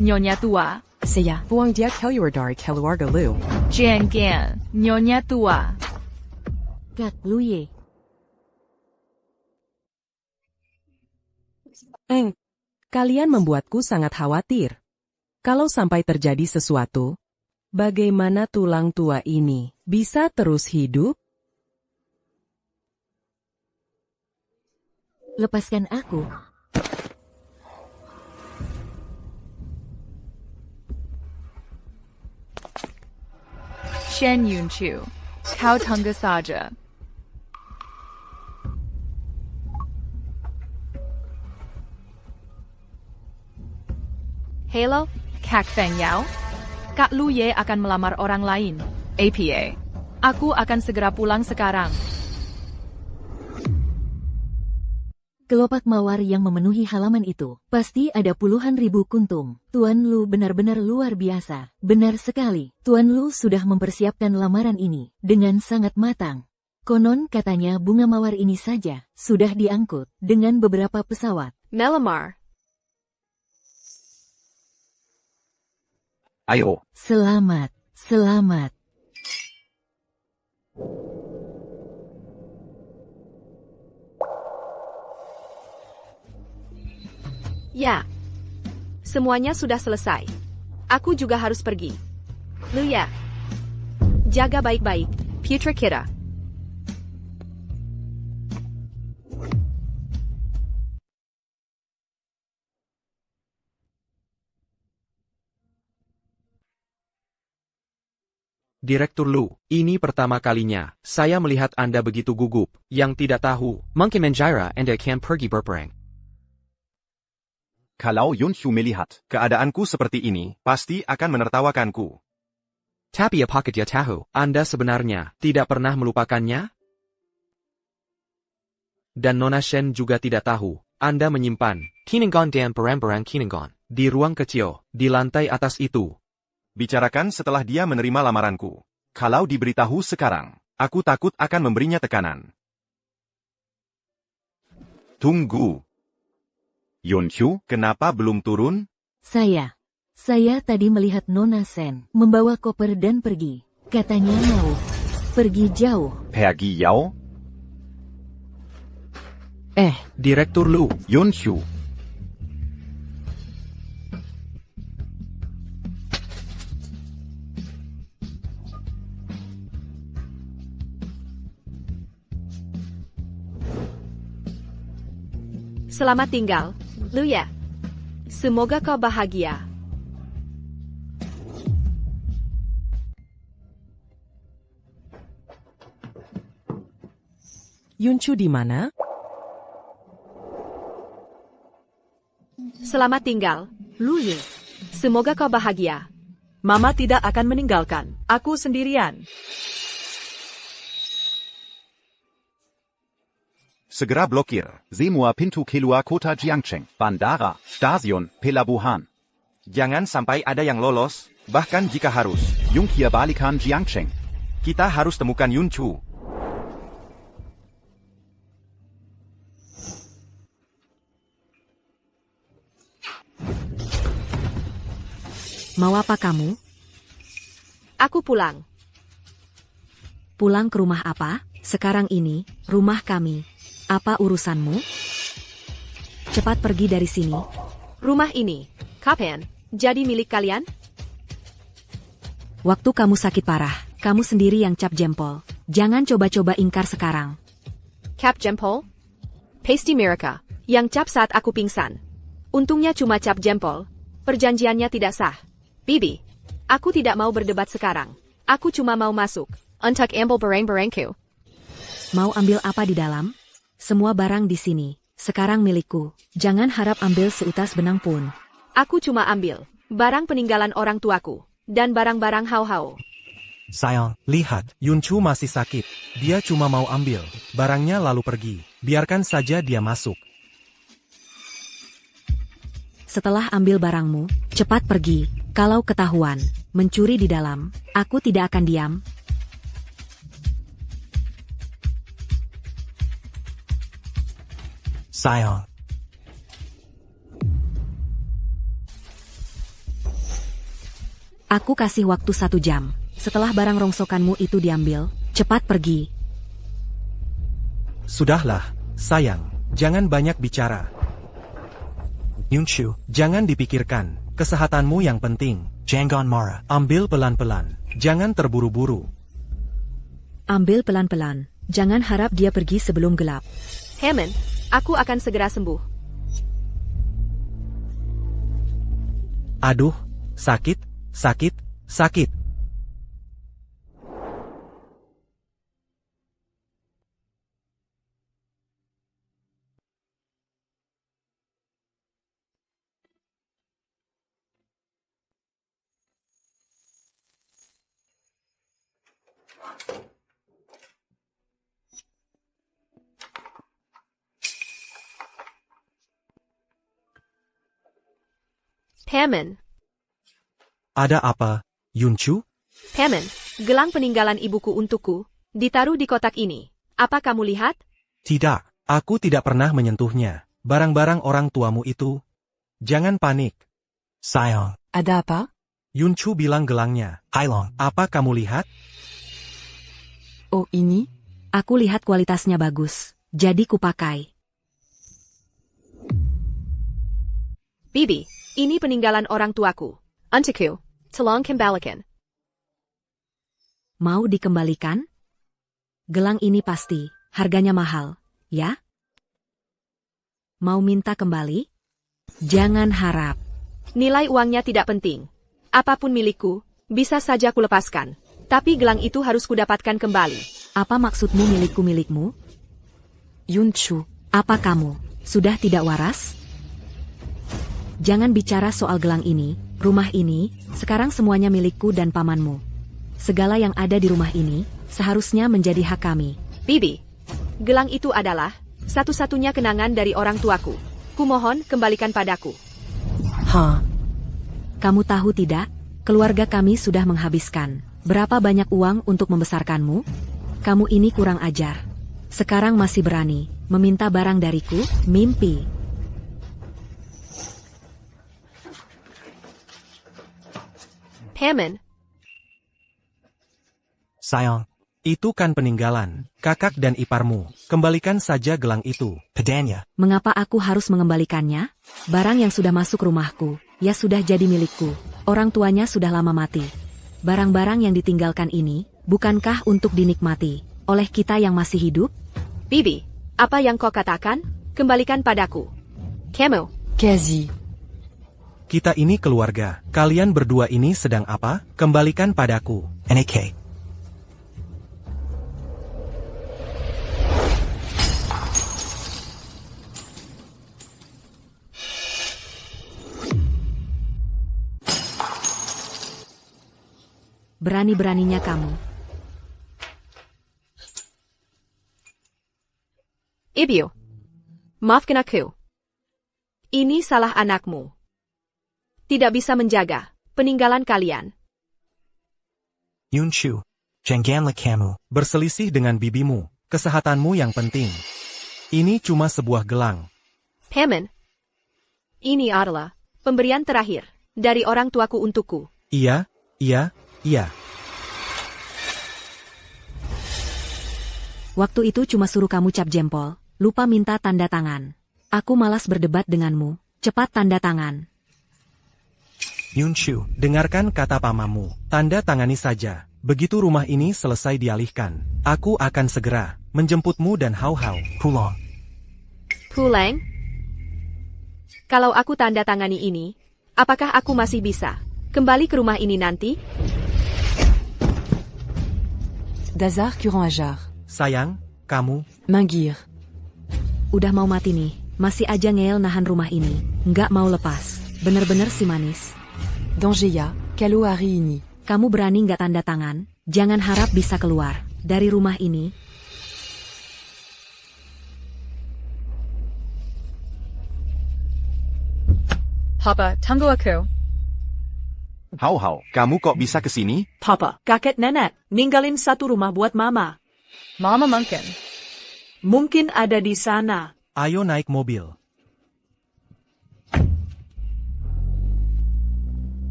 Nyonya tua,
saya.
Buang dia keluar dari keluarga Lu.
Jangan, Nyonya tua.
Kak Luye.
Kalian membuatku sangat khawatir. Kalau sampai terjadi sesuatu, bagaimana tulang tua ini bisa terus hidup?
Lepaskan aku.
Shen Yunchu. Kau tunggu saja. Hello, Kak Feng Yao. Kak Lu Ye akan melamar orang lain. APA. Aku akan segera pulang sekarang.
Kelopak mawar yang memenuhi halaman itu, pasti ada puluhan ribu kuntum. Tuan Lu benar-benar luar biasa. Benar sekali, Tuan Lu sudah mempersiapkan lamaran ini dengan sangat matang. Konon katanya bunga mawar ini saja sudah diangkut dengan beberapa pesawat.
Melamar.
Ayo.
Selamat, selamat.
Ya. Semuanya sudah selesai. Aku juga harus pergi. Lu ya. Jaga baik-baik, putra kita.
Direktur Lu, ini pertama kalinya saya melihat Anda begitu gugup. Yang tidak tahu, mungkin menjara Anda akan pergi berperang.
Kalau Yunchu melihat
Keadaanku seperti ini, pasti akan menertawakanku.
Tapi apakah dia tahu, Anda sebenarnya tidak pernah melupakannya? Dan Nona Shen juga tidak tahu, Anda menyimpan Kinengon dan barang-barang Kinengon di ruang kecil, di lantai atas itu.
Bicarakan setelah dia menerima lamaranku. Kalau diberitahu sekarang, aku takut akan memberinya tekanan. Tunggu. Yunchu, kenapa belum turun?
Saya tadi melihat Nona Sen membawa koper dan pergi. Katanya mau pergi jauh.
pergi jauh?
Direktur Lu,
Yunchu.
Selamat tinggal, Lu ya. Semoga kau bahagia.
Yunchu di mana?
Selamat tinggal, Lu Ye. Semoga kau bahagia.
Mama tidak akan meninggalkan aku sendirian.
Segera blokir.
Semua pintu keluar kota Jiangcheng, bandara, stasiun, pelabuhan.
Jangan sampai ada yang lolos, bahkan jika harus.
Jungkir balikan Jiangcheng.
Kita harus temukan Yunchu.
Mau apa kamu?
Aku pulang.
Pulang ke rumah apa? Sekarang ini, rumah kami. Apa urusanmu? Cepat pergi dari sini.
Rumah ini, kapan jadi milik kalian?
Waktu kamu sakit parah, kamu sendiri yang cap jempol. Jangan coba-coba ingkar sekarang.
Cap jempol? Pasty Miraca, yang cap saat aku pingsan. Untungnya cuma cap jempol. Perjanjiannya tidak sah. Bibi, aku tidak mau berdebat sekarang. Aku cuma mau masuk. Untuk ambil barang-barangku.
Mau ambil apa di dalam? Semua barang di sini, sekarang milikku. Jangan harap ambil seutas benang pun.
Aku cuma ambil barang peninggalan orang tuaku, dan barang-barang hau-hau.
Sayang, lihat, Yunchu masih sakit. Dia cuma mau ambil barangnya lalu pergi. Biarkan saja dia masuk.
Setelah ambil barangmu, cepat pergi. Kalau ketahuan, mencuri di dalam, aku tidak akan diam.
Sayang.
Aku kasih waktu 1 jam. Setelah barang rongsokanmu itu diambil, cepat pergi.
Sudahlah, sayang. Jangan banyak bicara. Yunshu, jangan dipikirkan. Kesehatanmu yang penting. Jangan marah. Ambil pelan-pelan. Jangan terburu-buru.
Ambil pelan-pelan. Jangan harap dia pergi sebelum gelap.
Hammond, aku akan segera sembuh.
Aduh, sakit, sakit, sakit.
Hammond,
Ada apa, Yunshu?
Hammond, gelang peninggalan ibuku untukku, ditaruh di kotak ini. Apa kamu lihat?
Tidak, aku tidak pernah menyentuhnya. Barang-barang orang tuamu itu. Jangan panik. Sayang.
Ada apa?
Yunshu bilang gelangnya. Hailong, apa kamu lihat?
Oh, ini?
Aku lihat kualitasnya bagus. Jadi kupakai.
Bibi, ini peninggalan orang tuaku. Untukku, tolong kembalikan.
Mau dikembalikan? Gelang ini pasti, harganya mahal, ya? Mau minta kembali? Jangan harap.
Nilai uangnya tidak penting. Apapun milikku, bisa saja kulepaskan. Tapi gelang itu harus kudapatkan kembali.
Apa maksudmu milikku-milikmu?
Yunshu,
Apa kamu sudah tidak waras? Jangan bicara soal gelang ini, rumah ini, sekarang semuanya milikku dan pamanmu. Segala yang ada di rumah ini, seharusnya menjadi hak kami.
Bibi, gelang itu adalah satu-satunya kenangan dari orang tuaku. Kumohon kembalikan padaku.
Kamu tahu tidak? Keluarga kami sudah menghabiskan berapa banyak uang untuk membesarkanmu? Kamu ini kurang ajar. Sekarang masih berani meminta barang dariku? Mimpi.
Hammond,
Sayang, itu kan peninggalan, kakak dan iparmu. Kembalikan saja gelang itu. Pedanya.
Mengapa aku harus mengembalikannya? Barang yang sudah masuk rumahku, ya sudah jadi milikku. Orang tuanya sudah lama mati. Barang-barang yang ditinggalkan ini, bukankah untuk dinikmati oleh kita yang masih hidup?
Bibi, apa yang kau katakan? Kembalikan padaku. Kamu,
Kazi.
Kita ini keluarga. Kalian berdua ini sedang apa? Kembalikan padaku. NK.
Berani-beraninya kamu.
Ibu, maafkan aku. Ini salah anakmu. Tidak bisa menjaga peninggalan kalian.
Yunshu. Janganlah kamu berselisih dengan bibimu. Kesehatanmu yang penting. Ini cuma sebuah gelang.
Hammond, ini adalah pemberian terakhir dari orang tuaku untukku.
Iya, iya, iya.
Waktu itu cuma suruh kamu cap jempol, lupa minta tanda tangan. Aku malas berdebat denganmu, cepat tanda tangan.
Yunshu, dengarkan kata pamamu. Tanda tangani saja. Begitu rumah ini selesai dialihkan, aku akan segera menjemputmu dan Hau-Hau. Pulang.
Pulang? Kalau aku tanda tangani ini, apakah aku masih bisa kembali ke rumah ini nanti?
Dazar Kuran-Ajar.
Sayang, kamu.
Mingir.
Udah mau mati nih, masih aja ngeyel nahan rumah ini. Nggak mau lepas. Bener-bener si manis.
Dangeya, Kalo Hari ini.
Kamu berani nggak tanda tangan? Jangan harap bisa keluar dari rumah ini.
Papa, tunggu aku.
Hau-Hau, kamu kok bisa ke sini?
Papa, kakek nenek, ninggalin satu rumah buat mama.
Mama mungkin.
Mungkin ada di sana.
Ayo naik mobil.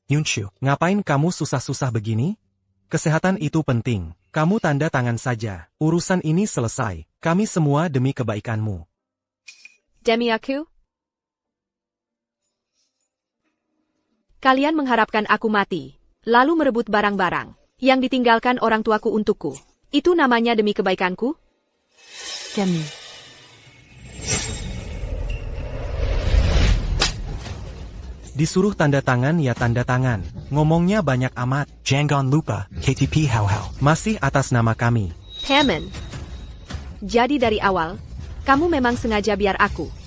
Yunchu, ngapain kamu susah-susah begini? Kesehatan itu penting. Kamu tanda tangan saja. Urusan ini selesai. Kami semua demi kebaikanmu.
Demi aku? Kalian mengharapkan aku mati, lalu merebut barang-barang yang ditinggalkan orang tuaku untukku. Itu namanya demi kebaikanku?
Camille.
Disuruh tanda tangan ya tanda tangan. Ngomongnya banyak amat. Jangan lupa, KTP Hau-Hau. Masih atas nama kami.
Paman. Jadi dari awal, kamu memang sengaja biar aku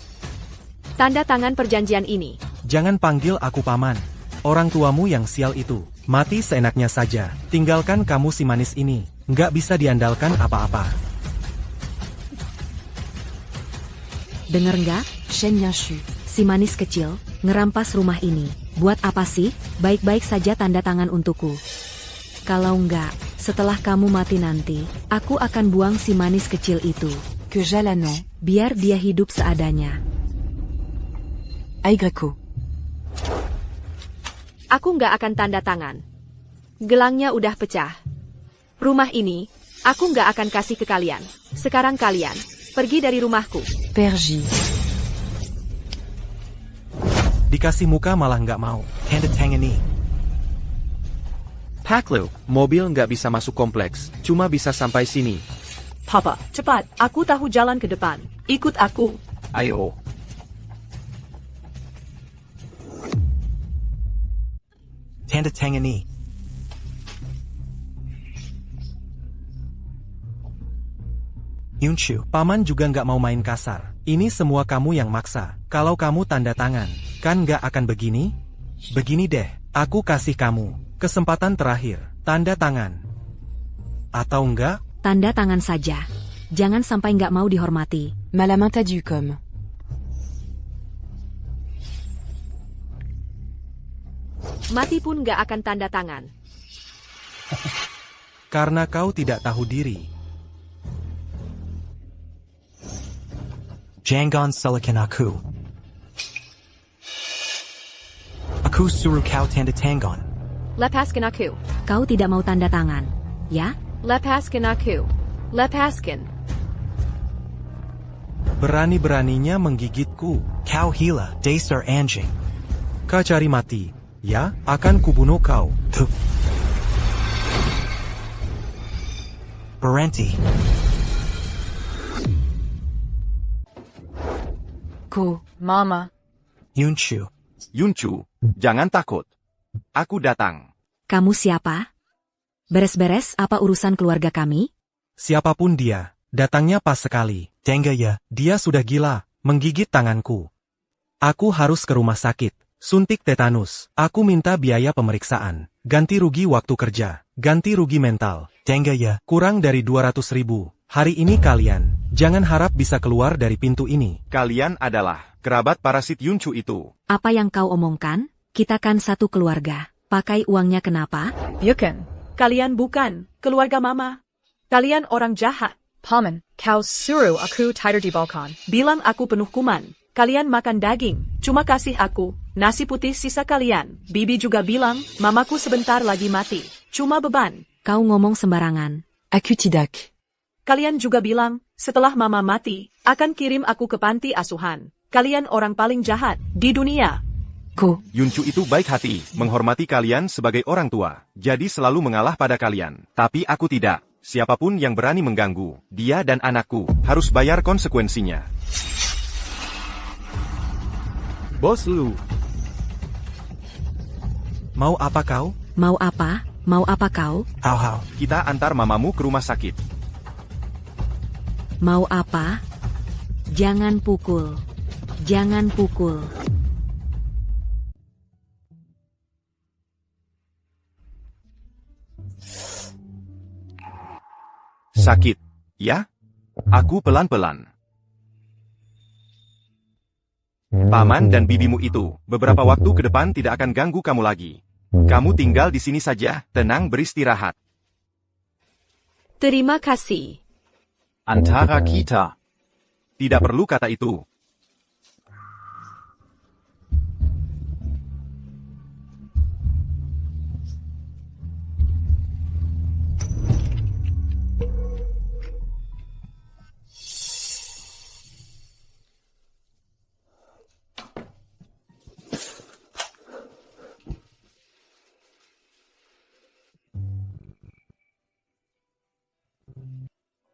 tanda tangan perjanjian ini.
Jangan panggil aku paman. Orang tuamu yang sial itu. Mati seenaknya saja. Tinggalkan kamu si manis ini. Nggak bisa diandalkan apa-apa.
Dengar nggak?
Shen Yanshu.
Si manis kecil, ngerampas rumah ini. Buat apa sih? Baik-baik saja tanda tangan untukku. Kalau enggak, setelah kamu mati nanti, aku akan buang si manis kecil itu.
Que Jalanon.
Biar dia hidup seadanya.
Aigreko.
Aku nggak akan tanda tangan. Gelangnya udah pecah. Rumah ini, aku nggak akan kasih ke kalian. Sekarang kalian, pergi dari rumahku.
Perji.
Dikasih muka malah nggak mau. Tanda tangani.
Paklu, mobil nggak bisa masuk kompleks, cuma bisa sampai sini.
Papa, cepat. Aku tahu jalan ke depan. Ikut aku.
Ayo.
Tanda tangani. Yunchu, paman juga nggak mau main kasar. Ini semua kamu yang maksa. Kalau kamu tanda tangan, kan nggak akan begini? Begini deh, aku kasih kamu kesempatan terakhir, tanda tangan. Atau enggak?
Tanda tangan saja. Jangan sampai nggak mau dihormati.
Malamanta du com.
Mati pun nggak akan tanda tangan.
Karena kau tidak tahu diri. Jangan salahkan aku. Aku suruh kau tanda tangan.
Lepaskan aku.
Kau tidak mau tanda tangan, ya?
Lepaskan aku. Lepaskan.
Berani-beraninya menggigitku. Kau hila, dasar anjing. Kau cari mati, ya? Akan kubunuh kau. Tuh. Berhenti.
Ko.
Mama.
Yunchu.
Yunchu, jangan takut. Aku datang.
Kamu siapa? Beres-beres apa urusan keluarga kami?
Siapapun dia, datangnya pas sekali. Tengga ya, dia sudah gila, menggigit tanganku. Aku harus ke rumah sakit, suntik tetanus. Aku minta biaya pemeriksaan, ganti rugi waktu kerja, ganti rugi mental. Tengga ya, kurang dari 200.000. Hari ini kalian, jangan harap bisa keluar dari pintu ini.
Kalian adalah kerabat parasit Yunchu itu.
Apa yang kau omongkan? Kita kan satu keluarga. Pakai uangnya kenapa?
Bukan. Kalian bukan keluarga mama. Kalian orang jahat. Paman, kau suruh aku tidur di balkon. Bilang aku penuh kuman. Kalian makan daging. Cuma kasih aku nasi putih sisa kalian. Bibi juga bilang, mamaku sebentar lagi mati. Cuma beban.
Kau ngomong sembarangan.
Aku tidak.
Kalian juga bilang, setelah mama mati, akan kirim aku ke panti asuhan. Kalian orang paling jahat di dunia.
Ko.
Yunchu itu baik hati, menghormati kalian sebagai orang tua. Jadi selalu mengalah pada kalian. Tapi aku tidak. Siapapun yang berani mengganggu, dia dan anakku, harus bayar konsekuensinya. Bos Lu.
Mau apa kau?
Mau apa? Mau apa kau?
Hau-hau.
Kita antar mamamu ke rumah sakit.
Mau apa? Jangan pukul. Jangan pukul.
Sakit, ya? Aku pelan-pelan. Paman dan bibimu itu, beberapa waktu ke depan tidak akan ganggu kamu lagi. Kamu tinggal di sini saja, tenang beristirahat.
Terima kasih.
Antara kita.
Tidak perlu kata itu.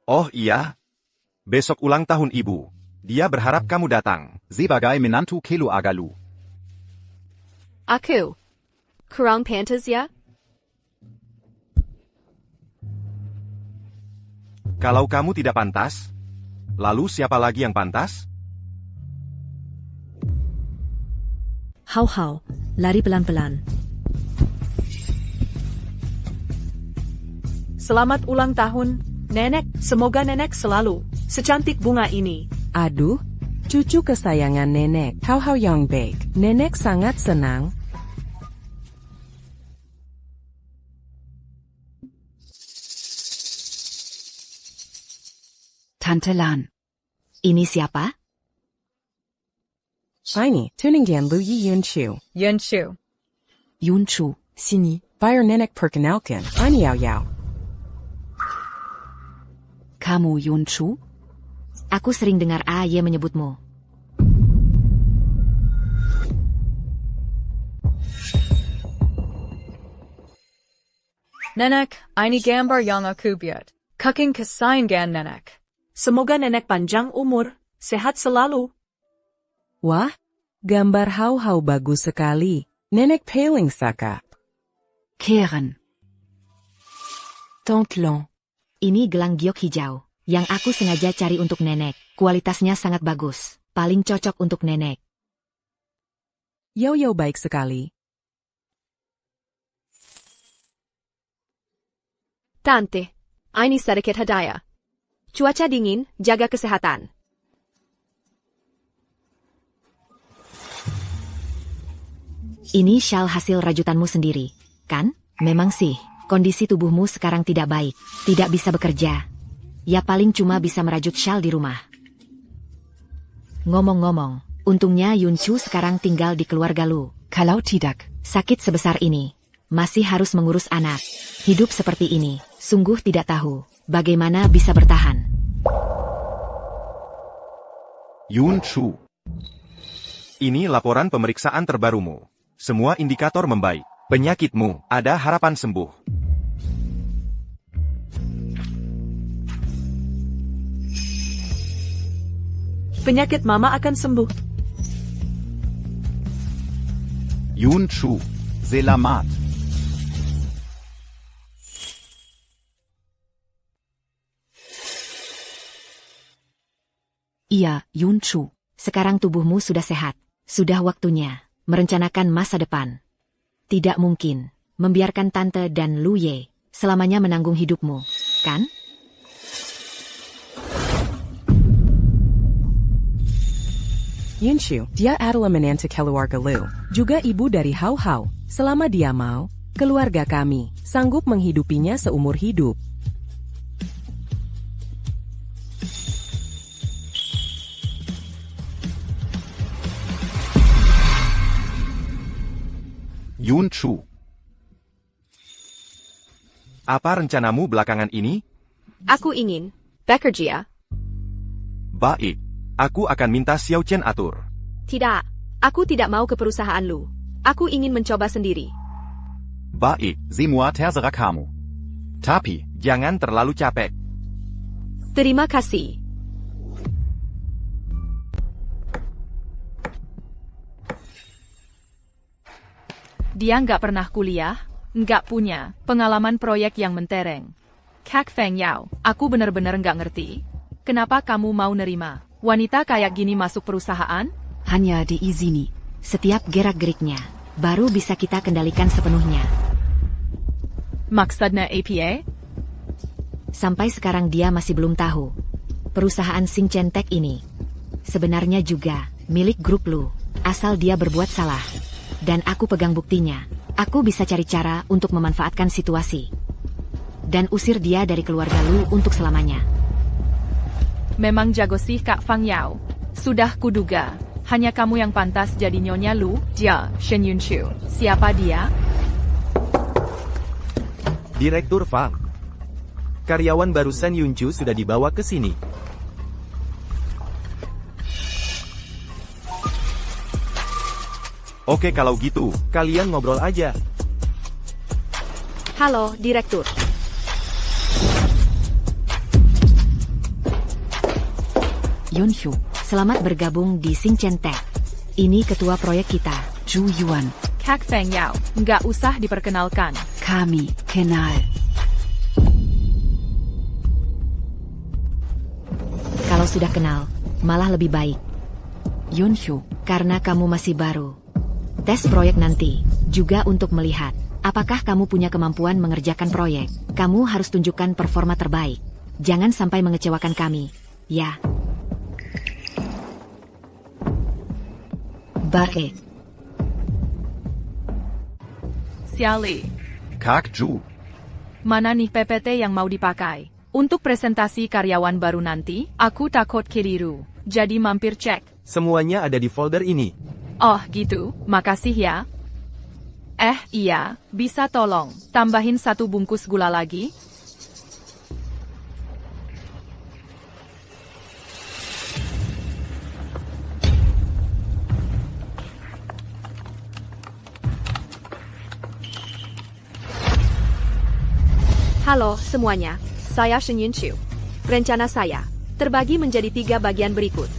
Oh iya? Besok ulang tahun ibu. Dia berharap kamu datang.
Sebagai menantu Kelu Agalu.
Aku. Kurang pantas ya?
Kalau kamu tidak pantas, lalu siapa lagi yang pantas?
Hau-hau, lari pelan-pelan.
Selamat ulang tahun, Nenek. Semoga Nenek selalu secantik bunga ini.
Aduh, cucu kesayangan nenek, Hau-hau yang baik. Nenek sangat senang.
Tante Lan.
Ini siapa?
Ini, Tuninggan Lu Yi Yunshu.
Yunshu.
Yunchu. Sini.
Biar nenek perkenalkan. Ini Yao Yao.
Kamu Yunchu?
Aku sering dengar Aye menyebutmu.
Nenek, ini gambar yang aku buat. Kaking kesayangan Nenek. Semoga Nenek panjang umur, sehat selalu.
Wah, gambar Hau-hau bagus sekali. Nenek paling suka.
Keren. Tante Lan.
Ini gelang giok hijau, yang aku sengaja cari untuk Nenek. Kualitasnya sangat bagus, paling cocok untuk Nenek.
Yo baik sekali.
Tante. Ini sedikit hadiah. Cuaca dingin, jaga kesehatan.
Ini syal hasil rajutanmu sendiri, kan? Memang sih, kondisi tubuhmu sekarang tidak baik, tidak bisa bekerja. Ya paling cuma bisa merajut syal di rumah. Ngomong-ngomong, untungnya Yunchu sekarang tinggal di keluarga lu.
Kalau tidak,
Sakit sebesar ini, masih harus mengurus anak. Hidup seperti ini, sungguh tidak tahu bagaimana bisa bertahan.
Yunshu. Ini laporan pemeriksaan terbarumu. Semua indikator membaik. Penyakitmu, ada harapan sembuh.
Penyakit Mama akan sembuh.
Yunshu. Selamat.
iya, Yunchu.
Sekarang tubuhmu sudah sehat. Sudah waktunya merencanakan masa depan. Tidak mungkin membiarkan Tante dan Lu Ye selamanya menanggung hidupmu, kan?
Yunshu, dia adalah menantu keluarga Lu, juga ibu dari Hau-hau. Selama dia mau, keluarga kami sanggup menghidupinya seumur hidup.
Yunshu. Apa rencanamu belakangan ini?
Aku ingin bekerja.
Baik. Aku akan minta Xiao Chen atur.
Tidak, aku tidak mau ke perusahaan lu. Aku ingin mencoba sendiri.
Baik.
Semua terserah kamu.
Tapi, jangan terlalu capek.
Terima kasih. Dia nggak pernah kuliah, nggak punya pengalaman proyek yang mentereng. Kak Feng Yao, aku benar-benar nggak ngerti. Kenapa kamu mau nerima wanita kayak gini masuk perusahaan?
Hanya diizini.
Setiap gerak-geriknya, baru bisa kita kendalikan sepenuhnya.
Maksudnya APA?
Sampai sekarang dia masih belum tahu. Perusahaan Xingchen Tech ini sebenarnya juga milik grup Lu. Asal dia berbuat salah. Dan aku pegang buktinya. Aku bisa cari cara untuk memanfaatkan situasi. Dan usir dia dari keluarga Lu untuk selamanya.
Memang jago sih Kak Fang Yao. Sudah kuduga. Hanya kamu yang pantas jadi nyonya Lu, Jia, Shen Yunshu. Siapa dia?
Direktur Fang. Karyawan barusan Yunchu sudah dibawa ke sini.
Oke kalau gitu,
Kalian ngobrol aja.
Halo, Direktur.
Yunchu,
Selamat bergabung di Xingchen Tech. Ini ketua proyek kita.
Zhu Yuan,
Kak Feng Yao, nggak usah diperkenalkan.
kami kenal.
Kalau sudah kenal, malah lebih baik.
Yunchu,
Karena kamu masih baru. Tes proyek nanti, juga untuk melihat, apakah kamu punya kemampuan mengerjakan proyek. Kamu harus tunjukkan performa terbaik. Jangan sampai mengecewakan kami, ya. Baik.
Siali,
Kak Ju,
mana nih PPT yang mau dipakai? Untuk presentasi karyawan baru nanti, aku takut keliru. Jadi mampir cek.
Semuanya ada di folder ini.
Oh gitu, makasih ya. Iya, bisa tolong tambahin 1 bungkus gula lagi?
Halo semuanya, saya Shen Yunchu. Rencana saya terbagi menjadi 3 bagian berikut.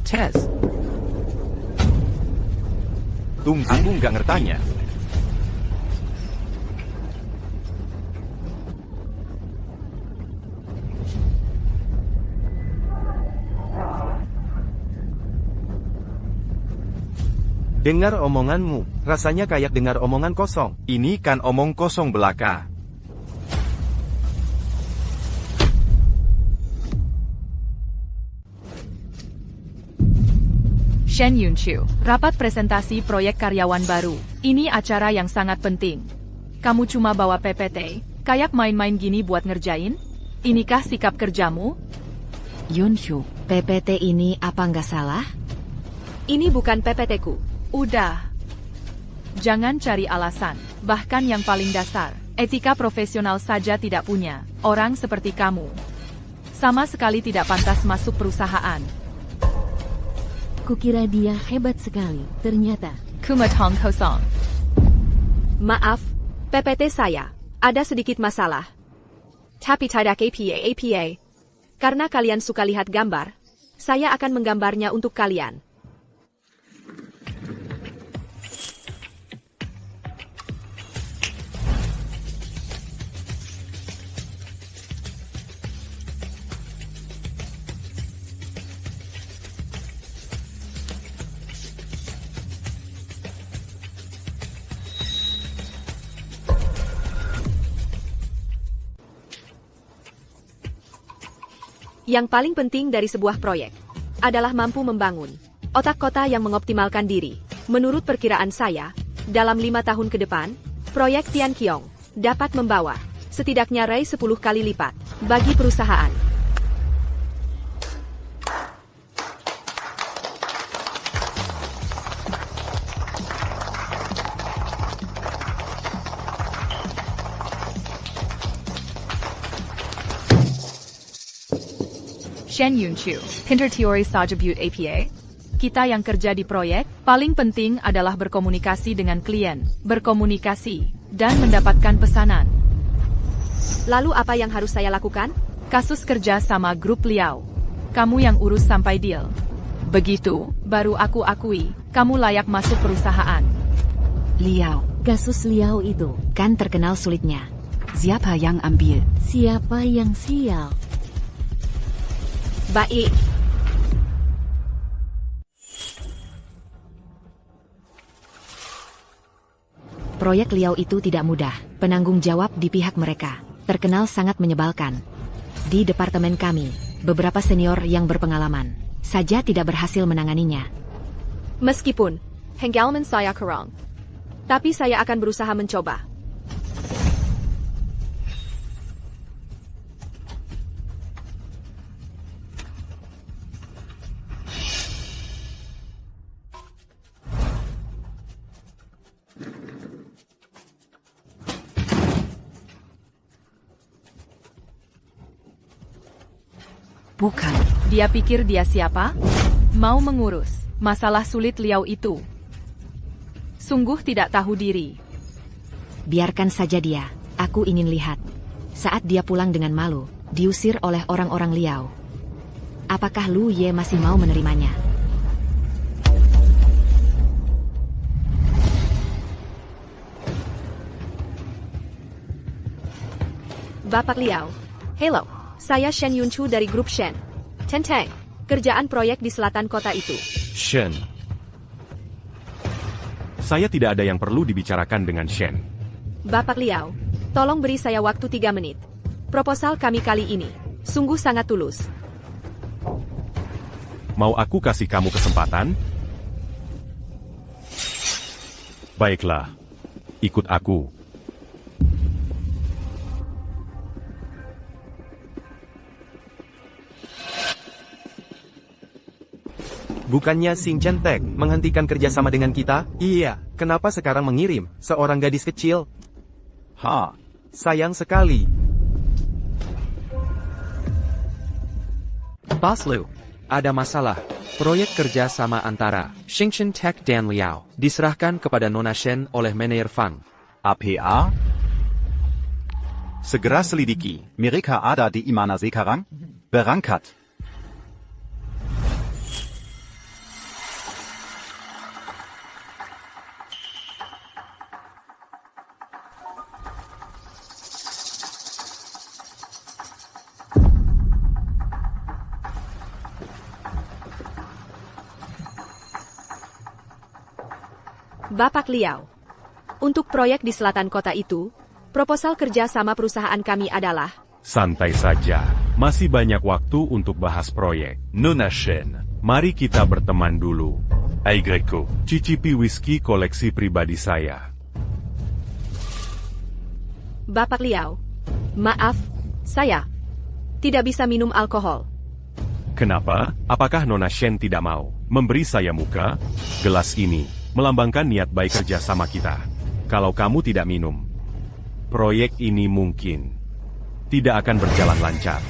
Tes.
tunggu nggak ngertanya.
Dengar omonganmu, rasanya kayak dengar omongan kosong.
Ini kan omong kosong belaka.
Shen Yunchu, rapat presentasi proyek karyawan baru. Ini acara yang sangat penting. Kamu cuma bawa PPT, kayak main-main gini buat ngerjain? Inikah sikap kerjamu?
Yunchu,
PPT ini apa nggak salah?
Ini bukan PPT-ku.
Udah. Jangan cari alasan, bahkan yang paling dasar. Etika profesional saja tidak punya. Orang seperti kamu sama sekali tidak pantas masuk perusahaan.
Kukira dia hebat sekali, ternyata.
Kumatong kosong.
Maaf, PPT saya ada sedikit masalah. Tapi tidak APA. Karena kalian suka lihat gambar, saya akan menggambarnya untuk kalian. Yang paling penting dari sebuah proyek adalah mampu membangun otak kota yang mengoptimalkan diri. Menurut perkiraan saya, dalam 5 tahun ke depan, proyek Tianqiong dapat membawa setidaknya RAI 10 kali lipat bagi perusahaan.
Shen Yunchu, pinter teori saja buat APA. Kita yang kerja di proyek, paling penting adalah berkomunikasi dengan klien, berkomunikasi, dan mendapatkan pesanan.
Lalu apa yang harus saya lakukan?
Kasus kerja sama grup Liao. Kamu yang urus sampai deal. Begitu, baru aku akui, kamu layak masuk perusahaan.
Liao,
Kasus Liao itu,
Kan terkenal sulitnya.
siapa yang ambil?
siapa yang sial?
Baik.
Proyek Liao itu tidak mudah. Penanggung jawab di pihak mereka terkenal sangat menyebalkan. Di departemen kami, beberapa senior yang berpengalaman saja tidak berhasil menanganinya.
Meskipun pengalaman saya kurang, tapi saya akan berusaha mencoba.
Bukan.
Dia pikir dia siapa? Mau mengurus masalah sulit Liao itu. Sungguh tidak tahu diri.
Biarkan saja dia, aku ingin lihat. Saat dia pulang dengan malu, diusir oleh orang-orang Liao. Apakah Lu Ye masih mau menerimanya?
Bapak Liao. Hello, saya Shen Yunchu dari grup Shen. Tentang, kerjaan proyek di selatan kota itu.
Shen. Saya tidak ada yang perlu dibicarakan dengan Shen.
Bapak Liao, tolong beri saya waktu 3 menit. Proposal kami kali ini, sungguh sangat tulus.
Mau aku kasih kamu kesempatan? Baiklah, ikut aku.
Bukannya Xing Chen-tek menghentikan kerjasama dengan kita? Iya, kenapa sekarang mengirim seorang gadis kecil? Ha, sayang sekali.
Boss Lu, ada masalah. Proyek kerja sama antara Xing Chen-tek dan Liao diserahkan kepada Nona Shen oleh Manager Fang.
APA?
Segera selidiki.
Mereka ada di mana sekarang? Berangkat.
Bapak Liao. Untuk proyek di selatan kota itu, proposal kerja sama perusahaan kami adalah...
Santai saja, masih banyak waktu untuk bahas proyek. Nona Shen, mari kita berteman dulu. Aigreko, cicipi whisky koleksi pribadi saya.
Bapak Liao. Maaf, saya tidak bisa minum alkohol.
Kenapa? Apakah Nona Shen tidak mau memberi saya muka? Gelas ini melambangkan niat baik kerja sama kita. Kalau kamu tidak minum, proyek ini mungkin tidak akan berjalan lancar.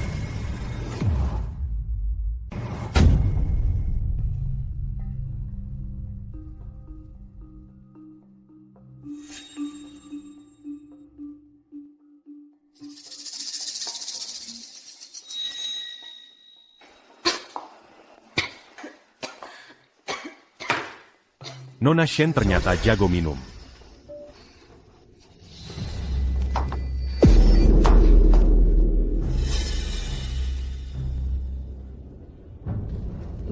Nona Shen ternyata jago minum.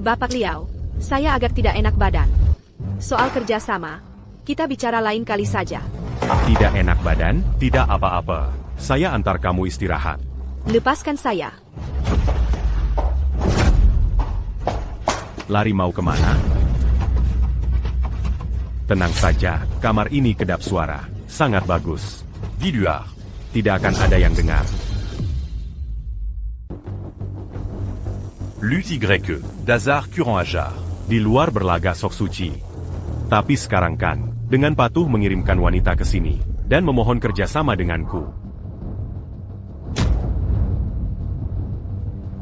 Bapak Liao, saya agak tidak enak badan. Soal kerjasama, kita bicara lain kali saja.
Tidak enak badan? Tidak apa-apa. Saya antar kamu istirahat.
Lepaskan saya.
Lari mau kemana? Tenang saja, kamar ini kedap suara. Sangat bagus. Di luar, tidak akan ada yang dengar.
Lutte Y, Dazar Curant Ajar.
Di luar berlaga sok suci. Tapi sekarang kan, dengan patuh mengirimkan wanita ke sini, dan memohon kerjasama denganku.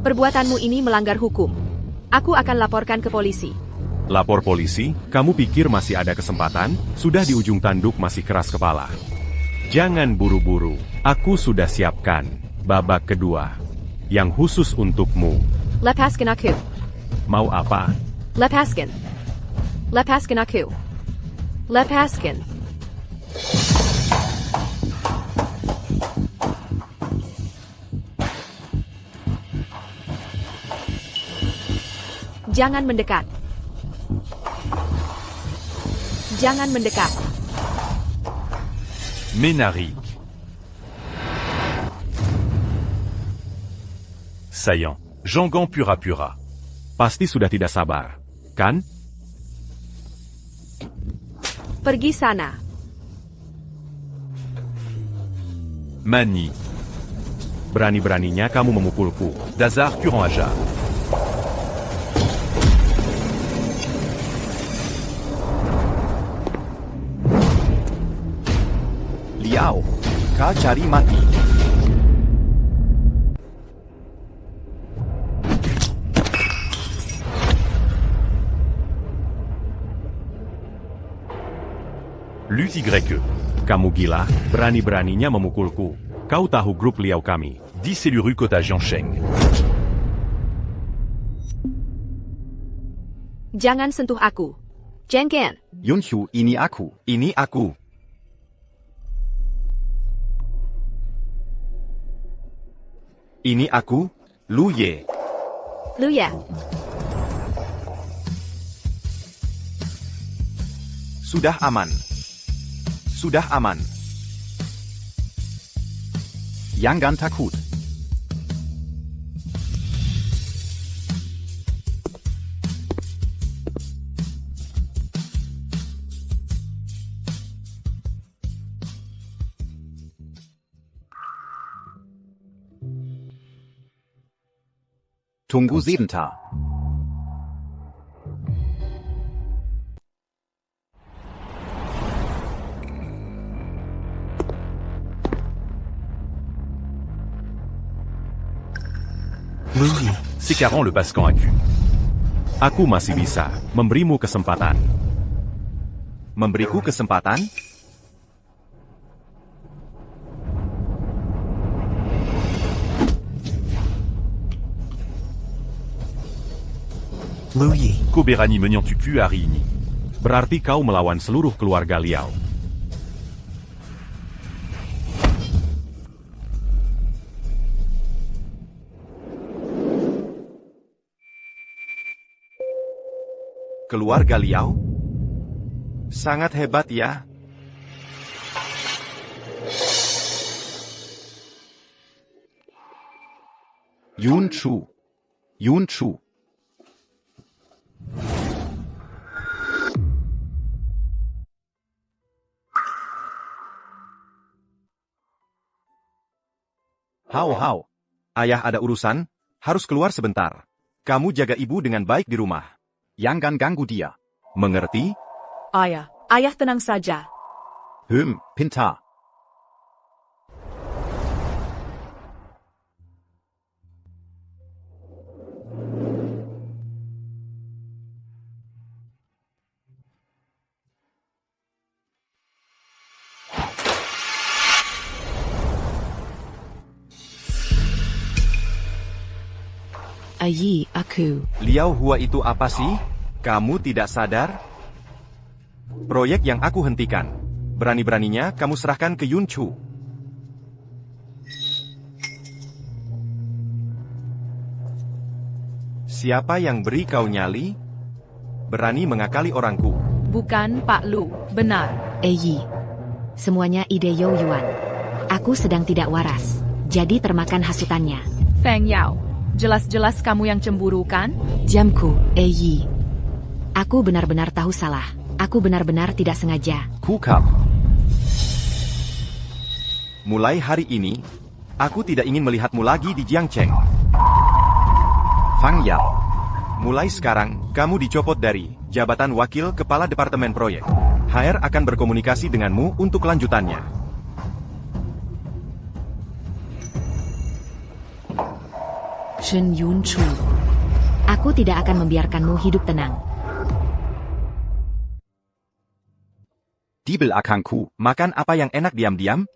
Perbuatanmu ini melanggar hukum. Aku akan laporkan ke polisi.
Lapor polisi? Kamu pikir masih ada kesempatan? Sudah di ujung tanduk masih keras kepala. Jangan buru-buru. Aku sudah siapkan babak kedua. Yang khusus untukmu.
Lepaskan aku.
Mau apa?
Lepaskan. Lepaskan aku. Lepaskan. Jangan mendekat. Jangan mendekat.
Ménarique. Saillant. Jangan pura-pura.
Pasti sudah tidak sabar, kan?
Pergi sana.
Mani.
Berani-beraninya kamu memukulku.
Dazar Curant Ajar.
Liao, kau cari mati.
L'UYE.
Kamu gila, berani-beraninya memukulku. Kau tahu grup Liao kami.
10 c'est le rue Kota Jiangsheng.
Jangan sentuh aku. Jengken.
Yunchu, ini aku.
Ini aku. Ini aku, Lu Ye.
Luya.
Sudah aman. Sudah aman.
Yangan takut. Tunggu sebentar.
Sécarant le Pascan Aku.
Aku masih bisa memberimu kesempatan. Memberiku kesempatan?
Lu Yi.
Koberani menant tu pu hari ini.
Berarti kau melawan seluruh keluarga Liao. Keluarga Liao? Sangat hebat ya.
Yunchu. Yunchu. Hao.
Ayah ada urusan, harus keluar sebentar. Kamu jaga ibu dengan baik di rumah.
Jangan ganggu dia.
Mengerti?
Ayah tenang saja.
Pintar.
Ayi, aku.
Liao Hua itu apa sih? Kamu tidak sadar? Proyek yang aku hentikan. Berani-beraninya kamu serahkan ke Yunchu. Siapa yang beri kau nyali? Berani mengakali orangku.
Bukan Pak Lu, benar.
Yi. Semuanya ide You Yuan. Aku sedang tidak waras, jadi termakan hasutannya.
Feng Yao. Jelas-jelas kamu yang cemburu kan?
Jamku, Yi.
Aku benar-benar tahu salah. Aku benar-benar tidak sengaja.
Kukap.
Mulai hari ini, aku tidak ingin melihatmu lagi di Jiangcheng.
Fang Yao.
Mulai sekarang, kamu dicopot dari jabatan wakil kepala departemen proyek. HR akan berkomunikasi denganmu untuk lanjutannya.
Shen Yunchu.
Aku tidak akan membiarkanmu hidup tenang.
Dibel akangku.
Makan apa yang enak diam-diam?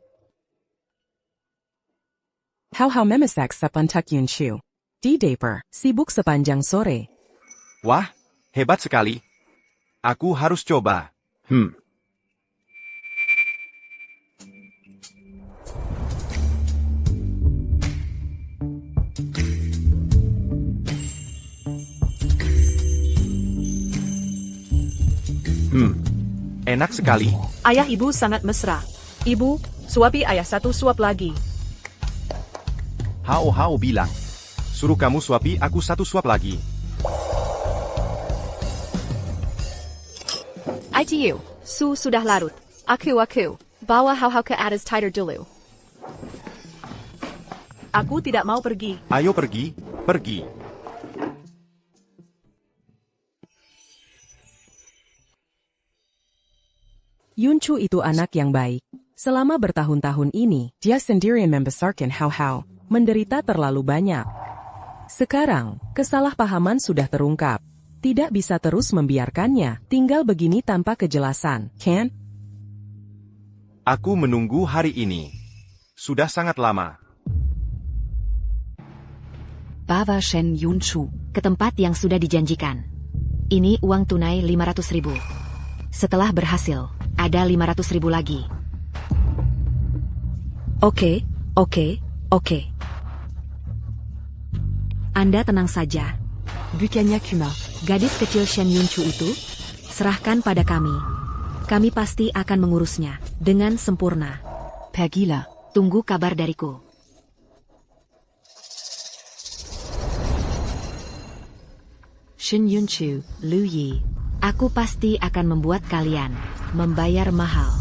How memesak sepantak Yunchu. Di Daper, sibuk sepanjang sore.
Wah, hebat sekali. Aku harus coba. Enak sekali.
Ayah ibu sangat mesra. Ibu, suapi ayah satu suap lagi.
Hao bilang.
Suruh kamu suapi aku satu suap lagi.
ITU, sudah larut. Aku. Bawa hau ke atas tighter dulu.
Aku tidak mau pergi.
Ayo pergi.
Yunchu itu anak yang baik. Selama bertahun-tahun ini, dia sendiri membesarkan Hao, menderita terlalu banyak. Sekarang, kesalahpahaman sudah terungkap. Tidak bisa terus membiarkannya tinggal begini tanpa kejelasan, kan?
Aku menunggu hari ini. Sudah sangat lama.
Bawa Shen Yunchu.
Ke tempat yang sudah dijanjikan. Ini uang tunai 500.000. Setelah berhasil, ada 500.000 lagi. Oke. Anda tenang saja.
Bukannya Kuma.
Gadis kecil Shen Yunchu itu, serahkan pada kami. Kami pasti akan mengurusnya dengan sempurna.
Pergilah.
Tunggu kabar dariku.
Shen Yunchu, Lu Yi.
Aku pasti akan membuat kalian membayar mahal.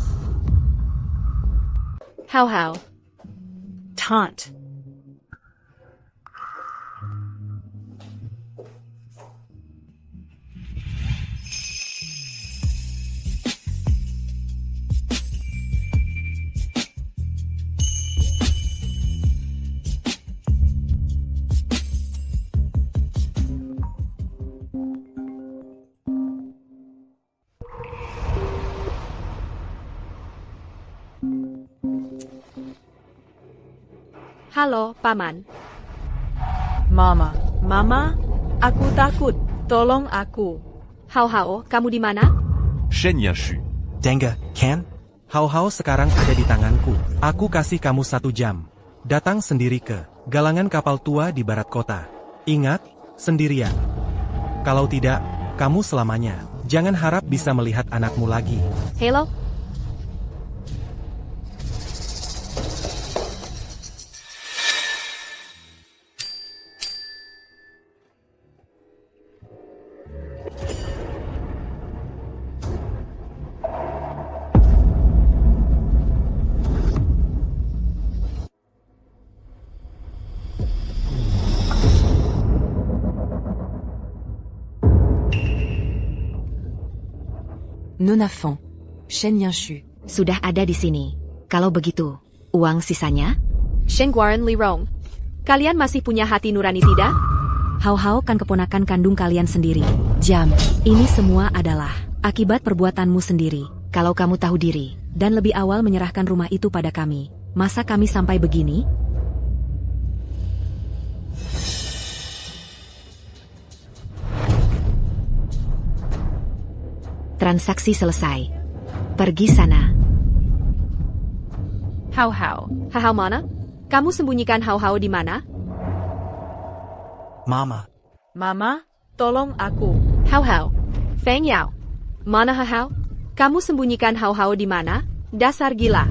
How.
Taunt.
Halo, Paman.
Mama, aku takut. Tolong aku.
How, kamu di mana?
Shen Yanshu.
Dengge, Ken? Hao sekarang ada di tanganku. Aku kasih kamu 1 jam. Datang sendiri ke galangan kapal tua di barat kota. Ingat, sendirian. Kalau tidak, kamu selamanya. Jangan harap bisa melihat anakmu lagi.
Hello?
Nona Fong. Shen Yanshu.
Sudah ada di sini. Kalau begitu, uang sisanya?
Shen Guaran Li Rong. Kalian masih punya hati nurani tidak?
Hao kan keponakan kandung kalian sendiri.
Jam.
Ini semua adalah akibat perbuatanmu sendiri. Kalau kamu tahu diri, dan lebih awal menyerahkan rumah itu pada kami, masa kami sampai begini? Transaksi selesai. Pergi sana.
How. How mana? Kamu sembunyikan How di mana?
Mama, tolong aku.
How. Feng Yao. Mana How? Kamu sembunyikan How di mana? Dasar gila.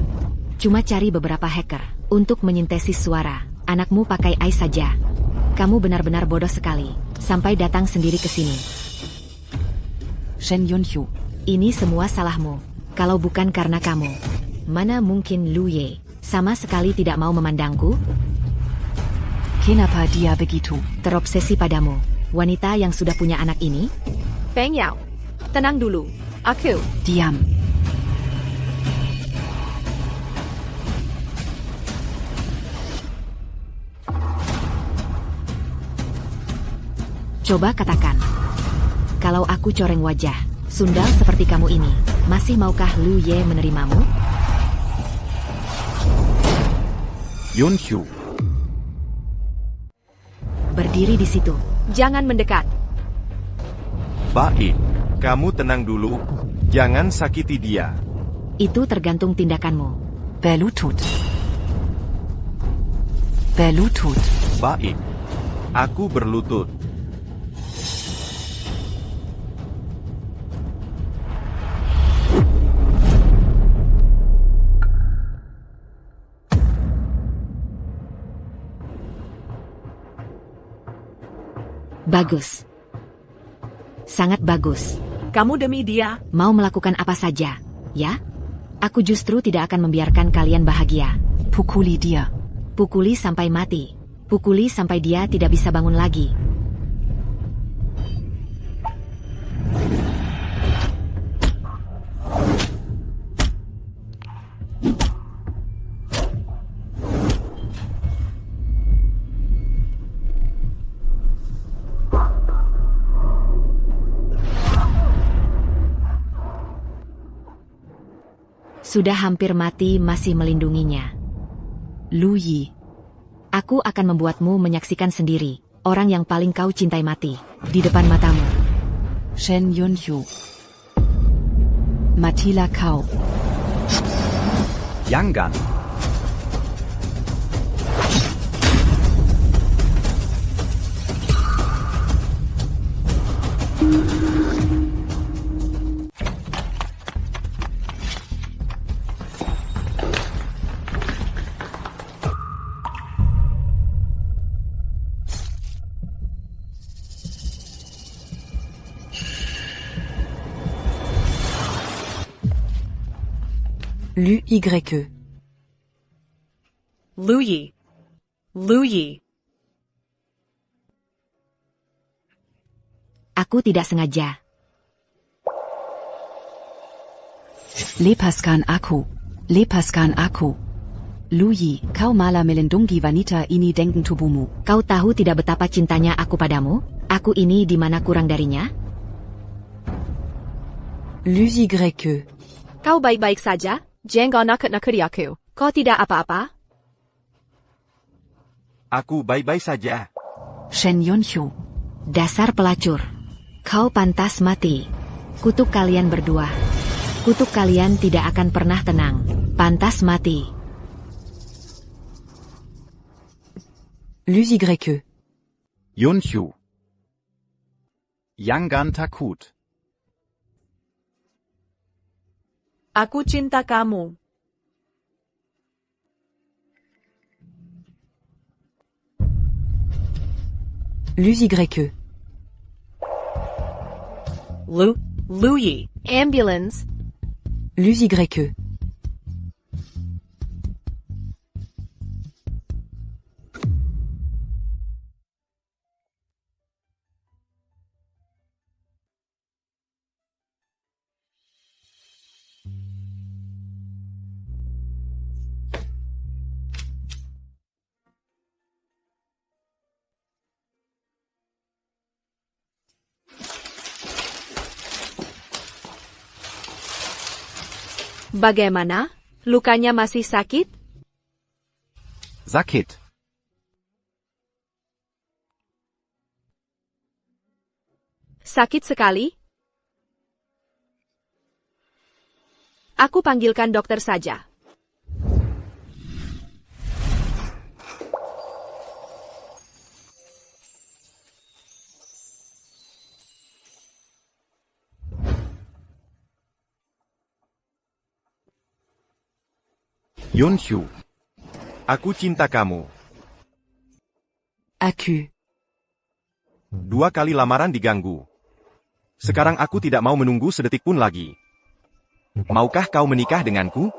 Cuma cari beberapa hacker untuk menyintesis suara. Anakmu pakai AI saja. Kamu benar-benar bodoh sekali. Sampai datang sendiri ke sini.
Shen Yunchu.
Ini semua salahmu. Kalau bukan karena kamu, mana mungkin Lu Ye sama sekali tidak mau memandangku?
Kenapa dia begitu?
Terobsesi padamu, wanita yang sudah punya anak ini?
Feng Yao, tenang dulu. Aku.
Diam.
Coba katakan, kalau aku coreng wajah, sundal seperti kamu ini, masih maukah Lu Ye menerimamu?
Yunchu.
Berdiri di situ.
Jangan mendekat.
Baik, kamu tenang dulu. Jangan sakiti dia.
Itu tergantung tindakanmu.
Berlutut.
Baik, aku berlutut.
Bagus. Sangat bagus.
Kamu demi dia.
Mau melakukan apa saja, ya? Aku justru tidak akan membiarkan kalian bahagia.
Pukuli dia.
Pukuli sampai mati. Pukuli sampai dia tidak bisa bangun lagi. Sudah hampir mati masih melindunginya.
Lu Yi.
Aku akan membuatmu menyaksikan sendiri, orang yang paling kau cintai mati, di depan matamu.
Shen Yunxiu. Matilah kau.
Yang Gan.
Lu Y.
Lu Yi. Lu Yi.
Aku tidak sengaja.
Lepaskan aku. Lepaskan aku. Lu Yi, kau malah melindungi wanita ini dengan tubuhmu.
Kau tahu tidak betapa cintanya aku padamu? Aku ini di mana kurang darinya?
Lu Y.
Kau baik-baik saja? Jangan nakut-nakuti aku. Kau tidak apa-apa?
Aku baik-baik saja.
Shen Yunxiu.
Dasar pelacur. Kau pantas mati. Kutuk kalian berdua. Kutuk kalian tidak akan pernah tenang. Pantas mati.
Lu Y.
Yunxiu. Yang Gan takut.
Aku cinta kamu.
Lu Y.
Lu Yi.
Ambulance.
Lu Y.
Bagaimana? Lukanya masih sakit?
Sakit.
Sakit sekali? Aku panggilkan dokter saja.
Yunxiu. Aku cinta kamu.
Aku.
2 kali lamaran diganggu. Sekarang aku tidak mau menunggu sedetik pun lagi. Maukah kau menikah denganku?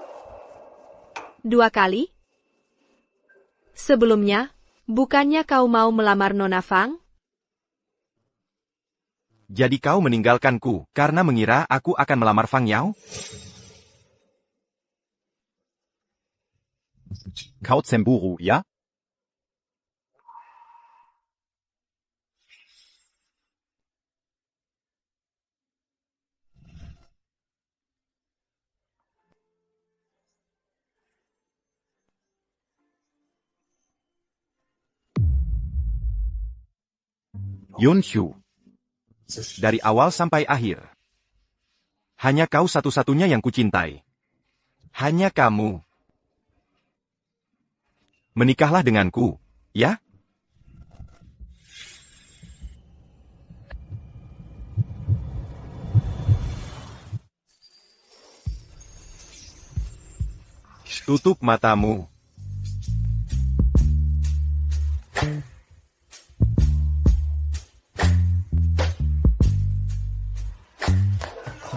2 kali? Sebelumnya, bukannya kau mau melamar Nona Fang?
Jadi kau meninggalkanku karena mengira aku akan melamar Fang Yao?
Kau cemburu, ya?
Yunxiu. Dari awal sampai akhir. Hanya kau satu-satunya yang kucintai. Hanya kamu. Menikahlah denganku, ya? Tutup matamu.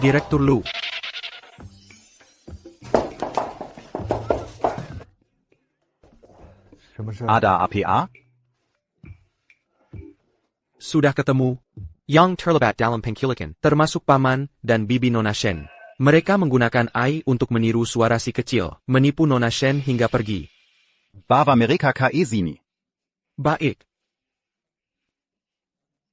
Direktur Lu.
Ada APA?
Sudah ketemu. Yang terlibat dalam penculikan, termasuk Paman dan Bibi Nona Shen. Mereka menggunakan AI untuk meniru suara si kecil, menipu Nona Shen hingga pergi.
Bawa mereka ke sini.
Baik.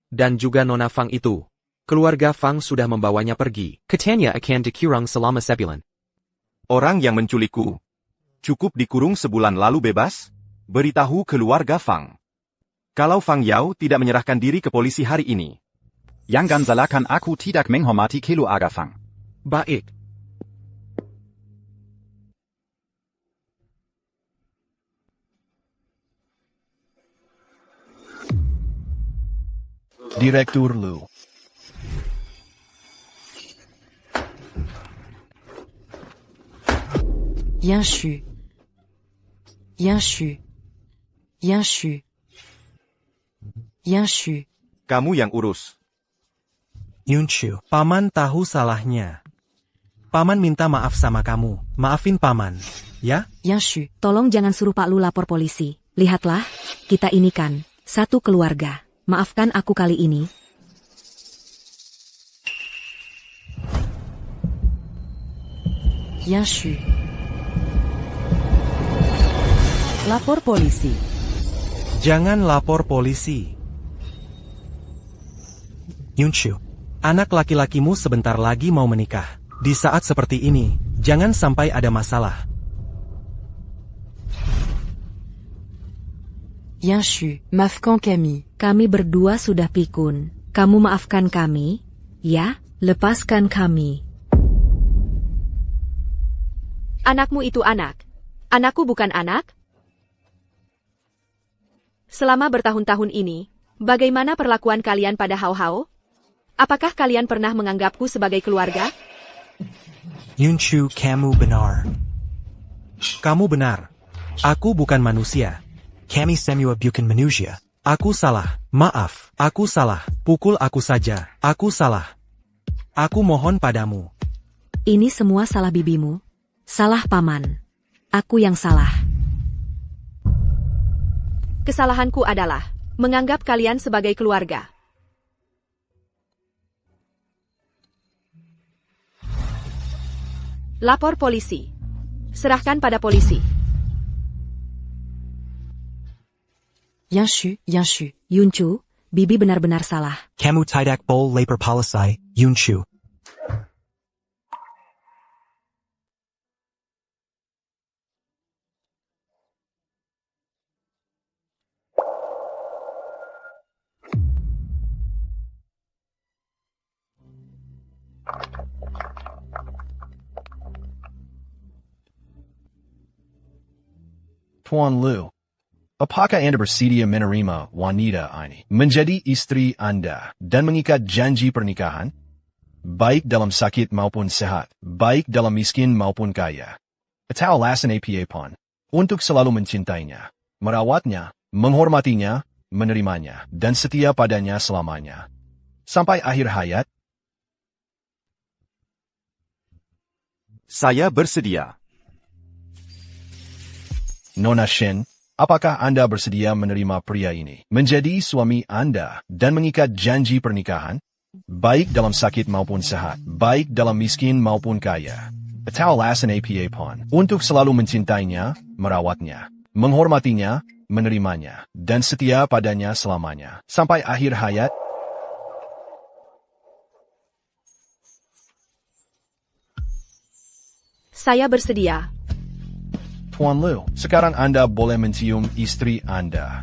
Dan juga Nona Fang itu. Keluarga Fang sudah membawanya pergi. Katanya akan dikurung selama sebulan.
Orang yang menculikku cukup dikurung sebulan lalu bebas? Beritahu keluarga Fang. Kalau Fang Yao tidak menyerahkan diri ke polisi hari ini,
Jangan salahkan aku tidak menghormati keluarga Fang.
Baik.
Direktur Lu.
Yanshu. Yanshu. Yanshu. Yanshu.
kamu yang urus.
Yunshu, Paman tahu salahnya. Paman minta maaf sama kamu. Maafin Paman, ya?
Yanshu, tolong jangan suruh Pak Lu lapor polisi. Lihatlah, kita ini kan satu keluarga. Maafkan aku kali ini.
Yanshu. Lapor polisi.
Jangan lapor polisi. Yunshu, anak laki-lakimu sebentar lagi mau menikah. Di saat seperti ini, jangan sampai ada masalah.
Yanshu, maafkan kami.
Kami berdua sudah pikun. Kamu maafkan kami, ya? Lepaskan kami.
Anakmu itu anak. Anakku bukan anak. Selama bertahun-tahun ini, bagaimana perlakuan kalian pada Hao Hao? Apakah kalian pernah menganggapku sebagai keluarga?
Yunshu, kamu benar. Kamu benar. Aku bukan manusia. Kami semua bukan manusia. Aku salah. Maaf, aku salah. Pukul aku saja. Aku salah. Aku mohon padamu.
Ini semua salah bibimu. Salah Paman. Aku yang salah.
Kesalahanku adalah menganggap kalian sebagai keluarga. Lapor polisi. Serahkan pada polisi.
Yanshu, Yanshu.
Yunshu, bibi benar-benar salah.
Kamu tidak boleh lapor polisi, Yunshu.
Tuan Lu. Apakah Anda bersedia menerima wanita ini menjadi istri Anda dan mengikat janji pernikahan? Baik dalam sakit maupun sehat, baik dalam miskin maupun kaya. Atau alasan apa pun, untuk selalu mencintainya, merawatnya, menghormatinya, menerimanya, dan setia padanya selamanya. Sampai akhir hayat.
Saya bersedia.
Nona Shen, apakah Anda bersedia menerima pria ini menjadi suami Anda dan mengikat janji pernikahan? Baik dalam sakit maupun sehat, baik dalam miskin maupun kaya. Atau alasan apa pun, untuk selalu mencintainya, merawatnya, menghormatinya, menerimanya, dan setia padanya selamanya. Sampai akhir hayat.
Saya bersedia.
Tuan Lu, sekarang Anda boleh mencium istri Anda.